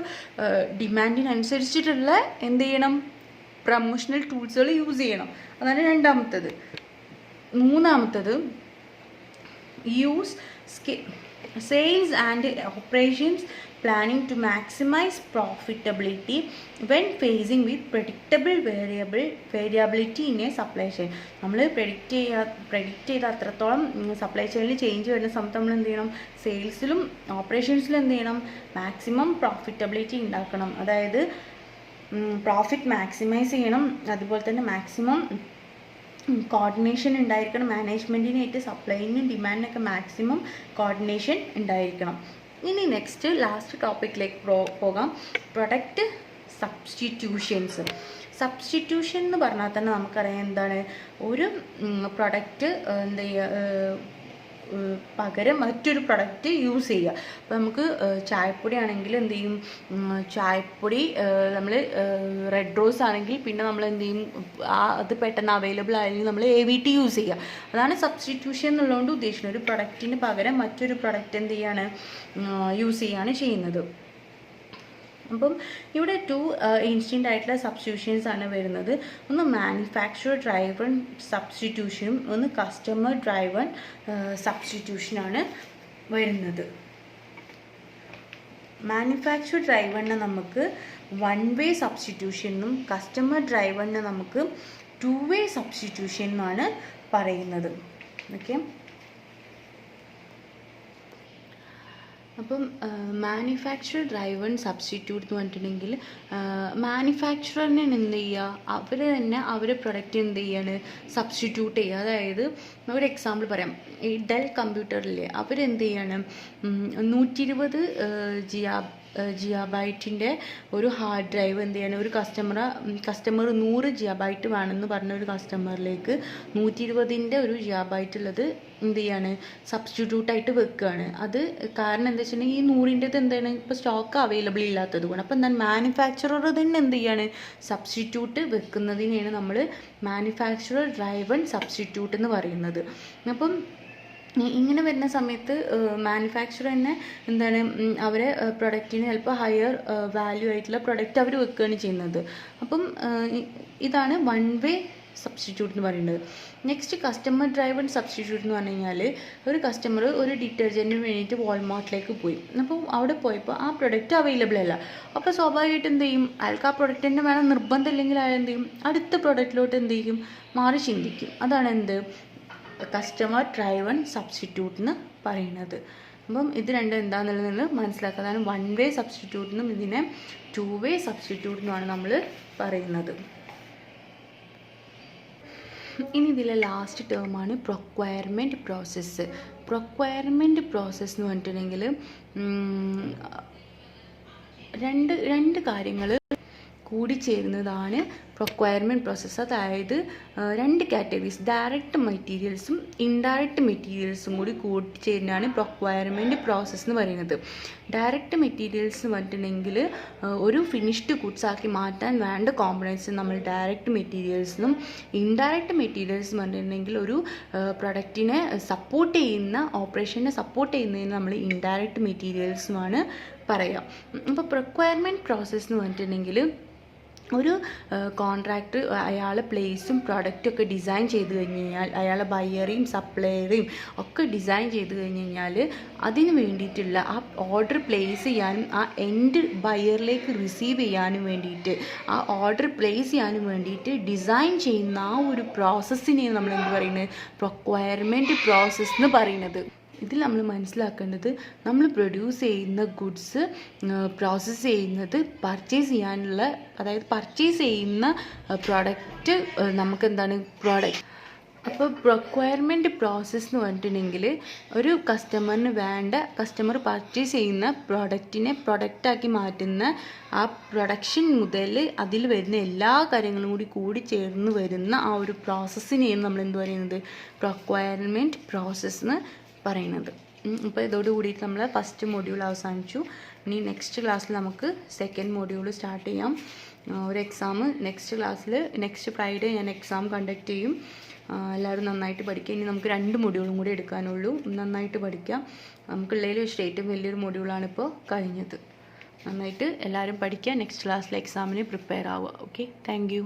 ഡിമാൻഡിനനുസരിച്ചിട്ടുള്ള എന്ത് ചെയ്യണം, പ്രമോഷണൽ ടൂൾസുകൾ യൂസ് ചെയ്യണം. അതാണ് രണ്ടാമത്തത്. മൂന്നാമത്തത് use sales and operations planning to maximize profitability when facing with predictable variability in a supply chain. നമ്മൾ predict ചെയ്ത അത്രത്തോളം സപ്ലൈ ചെയിനിൽ ചേഞ്ച് വരുന്ന സമയത്ത് നമ്മൾ എന്ത് ചെയ്യണം, സെയിൽസിലും ഓപ്പറേഷൻസിലും എന്ത് ചെയ്യണം, മാക്സിമം പ്രോഫിറ്റബിലിറ്റി ഉണ്ടാക്കണം. അതായത് പ്രോഫിറ്റ് മാക്സിമൈസ് ചെയ്യണം, അതുപോലെ തന്നെ മാക്സിമം കോർഡിനേഷൻ ഉണ്ടായിരിക്കണം. മാനേജ്മെൻറ്റിനായിട്ട് സപ്ലൈനും ഡിമാൻഡിനൊക്കെ മാക്സിമം കോർഡിനേഷൻ ഉണ്ടായിരിക്കണം. ഇനി നെക്സ്റ്റ് ലാസ്റ്റ് ടോപ്പിക്കിലേക്ക് പോകാം, പ്രൊഡക്റ്റ് സബ്സ്റ്റിറ്റ്യൂഷൻസ്. സബ്സ്റ്റിറ്റ്യൂഷൻ എന്ന് പറഞ്ഞാൽ തന്നെ നമുക്കറിയാം എന്താണ്, ഒരു പ്രൊഡക്റ്റ് എന്താ ചെയ്യുക, പകരം മറ്റൊരു പ്രൊഡക്റ്റ് യൂസ് ചെയ്യുക. അപ്പോൾ നമുക്ക് ചായപ്പൊടി ആണെങ്കിൽ എന്ത് ചെയ്യും, ചായപ്പൊടി നമ്മൾ റെഡ് റോസ് ആണെങ്കിൽ പിന്നെ നമ്മൾ എന്ത് ചെയ്യും, അത് പെട്ടെന്ന് അവൈലബിൾ ആയെങ്കിൽ നമ്മൾ AVT യൂസ് ചെയ്യുക. അതാണ് സബ്സ്റ്റിറ്റ്യൂഷൻ എന്നുള്ളതുകൊണ്ട് ഉദ്ദേശിക്കുന്നത്. ഒരു പ്രൊഡക്റ്റിന് പകരം മറ്റൊരു പ്രൊഡക്റ്റ് എന്ത് ചെയ്യാണ്, യൂസ് ചെയ്യാണ് ചെയ്യുന്നത്. അപ്പം ഇവിടെ 2 ഇൻസ്റ്റൻ്റ് ആയിട്ടുള്ള സബ്സ്റ്റിറ്റ്യൂഷൻസ് ആണ് വരുന്നത്. ഒന്ന് മാനുഫാക്ചർ ഡ്രൈവൺ സബ്സ്റ്റിറ്റ്യൂഷനും ഒന്ന് കസ്റ്റമർ ഡ്രൈവൺ സബ്സ്റ്റിറ്റ്യൂഷനാണ് വരുന്നത്. മാനുഫാക്ചർ ഡ്രൈവണിനെ നമുക്ക് 1 വേ സബ്സ്റ്റിറ്റ്യൂഷൻ എന്നും കസ്റ്റമർ ഡ്രൈവണിനെ നമുക്ക് 2 വേ സബ്സ്റ്റിറ്റ്യൂഷൻ എന്നാണ് പറയുന്നത്. ഓക്കെ, അപ്പം മാനുഫാക്ചർ ഡ്രൈവൺ സബ്സ്റ്റിറ്റ്യൂട്ട് എന്ന് പറഞ്ഞിട്ടുണ്ടെങ്കിൽ മാനുഫാക്ചററിനെ എന്ത് ചെയ്യുക, അവർ തന്നെ അവരുടെ പ്രൊഡക്റ്റ് എന്ത് ചെയ്യാണ്, സബ്സ്റ്റിറ്റ്യൂട്ട് ചെയ്യുക. അതായത് ഒരു എക്സാമ്പിൾ പറയാം, ഈ ഡെൽ കമ്പ്യൂട്ടറിലെ അവരെന്ത് ചെയ്യാണ്, 120 GB ഒരു ഹാർഡ് ഡ്രൈവ് എന്ത് ചെയ്യണം, ഒരു കസ്റ്റമർ 100 GB വേണമെന്ന് പറഞ്ഞ ഒരു കസ്റ്റമറിലേക്ക് 120 ഒരു GB ഉള്ളത് എന്ത് ചെയ്യാണ്, സബ്സ്റ്റിറ്റ്യൂട്ടായിട്ട് വെക്കുകയാണ്. അത് കാരണം എന്താ വെച്ചിട്ടുണ്ടെങ്കിൽ ഈ 100 എന്താണ് ഇപ്പോൾ സ്റ്റോക്ക് അവൈലബിൾ ഇല്ലാത്തത് കൊണ്ട്. അപ്പം എന്താണ് മാനുഫാക്ചറർ തന്നെ എന്ത് ചെയ്യാണ്, സബ്സ്റ്റിറ്റ്യൂട്ട് വെക്കുന്നതിനെയാണ് നമ്മൾ മാനുഫാക്ചറർ ഡ്രൈവൺ സബ്സ്റ്റിറ്റ്യൂട്ട് എന്ന് പറയുന്നത്. അപ്പം ഇങ്ങനെ വരുന്ന സമയത്ത് മാനുഫാക്ചർ തന്നെ എന്താണ്, അവരെ പ്രൊഡക്റ്റിന് ചിലപ്പോൾ ഹയർ വാല്യൂ ആയിട്ടുള്ള പ്രൊഡക്റ്റ് അവർ വെക്കുകയാണ് ചെയ്യുന്നത്. അപ്പം ഇതാണ് 1 വേ സബ്സ്റ്റിറ്റ്യൂട്ട് എന്ന് പറയുന്നത്. നെക്സ്റ്റ് കസ്റ്റമർ ഡ്രൈവൺ സബ്സ്റ്റിറ്റ്യൂട്ട് എന്ന് പറഞ്ഞു കഴിഞ്ഞാൽ, ഒരു കസ്റ്റമർ ഒരു ഡിറ്റർജൻറ്റിന് വേണ്ടിയിട്ട് വാൾമാർട്ടിലേക്ക് പോയി. അപ്പോൾ അവിടെ പോയപ്പോൾ ആ പ്രൊഡക്റ്റ് അവൈലബിൾ അല്ല. അപ്പോൾ സ്വാഭാവികമായിട്ട് എന്ത് ചെയ്യും, അയാൾക്ക് ആ പ്രൊഡക്റ്റ് തന്നെ വേണം, നിർബന്ധമില്ലെങ്കിൽ അയാൾ എന്ത് ചെയ്യും, അടുത്ത പ്രൊഡക്റ്റിലോട്ട് എന്ത് ചെയ്യും, മാറി ചിന്തിക്കും. അതാണ് എന്ത്, കസ്റ്റമർ ഡ്രൈവൺ സബ്സ്റ്റിറ്റ്യൂട്ട് എന്ന് പറയുന്നത്. അപ്പം ഇത് രണ്ടും എന്താണെന്നുള്ളത് മനസ്സിലാക്കുക. അതാണ് 1 വേ സബ്സ്റ്റിറ്റ്യൂട്ട് എന്നും ഇതിനെ 2 വേ സബ്സ്റ്റിറ്റ്യൂട്ട് എന്നുമാണ് നമ്മൾ പറയുന്നത്. ഇനി ഇതിലെ ലാസ്റ്റ് ടേമാണ് പ്രൊക്വയർമെൻറ്റ് പ്രോസസ്സ്. പ്രൊക്വയർമെൻറ്റ് പ്രോസസ്സ് എന്ന് പറഞ്ഞിട്ടുണ്ടെങ്കിൽ രണ്ട് കാര്യങ്ങൾ കൂടിച്ചേരുന്നതാണ് പ്രൊക്വയർമെൻറ്റ് പ്രോസസ്സ്. അതായത് രണ്ട് കാറ്റഗറീസ്, ഡയറക്റ്റ് മെറ്റീരിയൽസും ഇൻഡയറക്റ്റ് മെറ്റീരിയൽസും കൂടി കൂടിച്ചേരുന്നതാണ് പ്രൊക്വയർമെൻറ്റ് പ്രോസസ്സ് എന്ന് പറയുന്നത്. ഡയറക്റ്റ് മെറ്റീരിയൽസ് എന്ന് പറഞ്ഞിട്ടുണ്ടെങ്കിൽ ഒരു ഫിനിഷ്ഡ് ഗുഡ്സ് ആക്കി മാറ്റാൻ വേണ്ട കോമ്പണൻസ് നമ്മൾ ഡയറക്റ്റ് മെറ്റീരിയൽസിനും, ഇൻഡയറക്റ്റ് മെറ്റീരിയൽസ് എന്ന് പറഞ്ഞിട്ടുണ്ടെങ്കിൽ ഒരു പ്രൊഡക്റ്റിനെ സപ്പോർട്ട് ചെയ്യുന്ന, ഓപ്പറേഷനെ സപ്പോർട്ട് ചെയ്യുന്നതിന് നമ്മൾ ഇൻഡയറക്റ്റ് മെറ്റീരിയൽസുമാണ് പറയാം. അപ്പോൾ പ്രൊക്വയർമെൻറ്റ് പ്രോസസ്സ് എന്ന് പറഞ്ഞിട്ടുണ്ടെങ്കിൽ ഒരു കോൺട്രാക്ടർ അയാൾ പ്ലേസും പ്രൊഡക്റ്റും ഒക്കെ ഡിസൈൻ ചെയ്ത് കഴിഞ്ഞ് കഴിഞ്ഞാൽ, അയാൾ ബയ്യറേയും സപ്ലയറേയും ഒക്കെ ഡിസൈൻ ചെയ്ത് കഴിഞ്ഞ് കഴിഞ്ഞാൽ അതിന് വേണ്ടിയിട്ടുള്ള ആ ഓർഡർ പ്ലേസ് ചെയ്യാനും ആ എൻഡ് ബയ്യറിലേക്ക് റിസീവ് ചെയ്യാനും വേണ്ടിയിട്ട്, ആ ഓർഡർ പ്ലേസ് ചെയ്യാനും വേണ്ടിയിട്ട് ഡിസൈൻ ചെയ്യുന്ന ആ ഒരു പ്രോസസ്സിനെയാണ് നമ്മൾ എന്ത് പറയുന്നത്, പ്രൊക്വയർമെൻറ്റ് പ്രോസസ്സ് എന്ന് പറയുന്നത്. ഇതിൽ നമ്മൾ മനസ്സിലാക്കേണ്ടത്, നമ്മൾ പ്രൊഡ്യൂസ് ചെയ്യുന്ന ഗുഡ്സ് പ്രോസസ്സ് ചെയ്യുന്നത് പർച്ചേസ് ചെയ്യാനുള്ള, അതായത് പർച്ചേസ് ചെയ്യുന്ന പ്രോഡക്റ്റ് നമുക്ക് എന്താണ് പ്രോഡക്റ്റ്. അപ്പോൾ പ്രൊക്വയർമെൻറ്റ് പ്രോസസ്സ് എന്ന് പറഞ്ഞിട്ടുണ്ടെങ്കിൽ ഒരു കസ്റ്റമറിന് വേണ്ട, കസ്റ്റമർ പർച്ചേസ് ചെയ്യുന്ന പ്രോഡക്റ്റിനെ പ്രൊഡക്റ്റാക്കി മാറ്റുന്ന ആ പ്രൊഡക്ഷൻ മുതൽ അതിൽ വരുന്ന എല്ലാ കാര്യങ്ങളും കൂടി ചേർന്ന് വരുന്ന ആ ഒരു പ്രോസസ്സിനെയാണ് നമ്മൾ എന്ത് പറയുന്നത്, പ്രൊക്വയർമെൻറ്റ് പ്രോസസ്സ് എന്ന് പറയുന്നത്. അപ്പോൾ ഇതോട് കൂടിയിട്ട് നമ്മൾ ഫസ്റ്റ് മൊഡ്യൂൾ അവസാനിച്ചു. ഇനി നെക്സ്റ്റ് ക്ലാസ്സിൽ നമുക്ക് സെക്കൻഡ് മൊഡ്യൂൾ സ്റ്റാർട്ട് ചെയ്യാം. ഒരു എക്സാം നെക്സ്റ്റ് ക്ലാസ്സിൽ, നെക്സ്റ്റ് ഫ്രൈഡേ ഞാൻ എക്സാം കണ്ടക്ട് ചെയ്യും. എല്ലാവരും നന്നായിട്ട് പഠിക്കുക. ഇനി നമുക്ക് 2 മൊഡ്യൂളും കൂടി എടുക്കാനുള്ളൂ. നന്നായിട്ട് പഠിക്കാം. നമുക്കുള്ളതിൽ വെച്ചിട്ട് ഏറ്റവും വലിയൊരു മൊഡ്യൂളാണ് ഇപ്പോൾ കഴിഞ്ഞത്. നന്നായിട്ട് എല്ലാവരും പഠിക്കുക. നെക്സ്റ്റ് ക്ലാസ്സിലെ എക്സാമിന് പ്രിപ്പയർ ആവുക. Okay, thank you.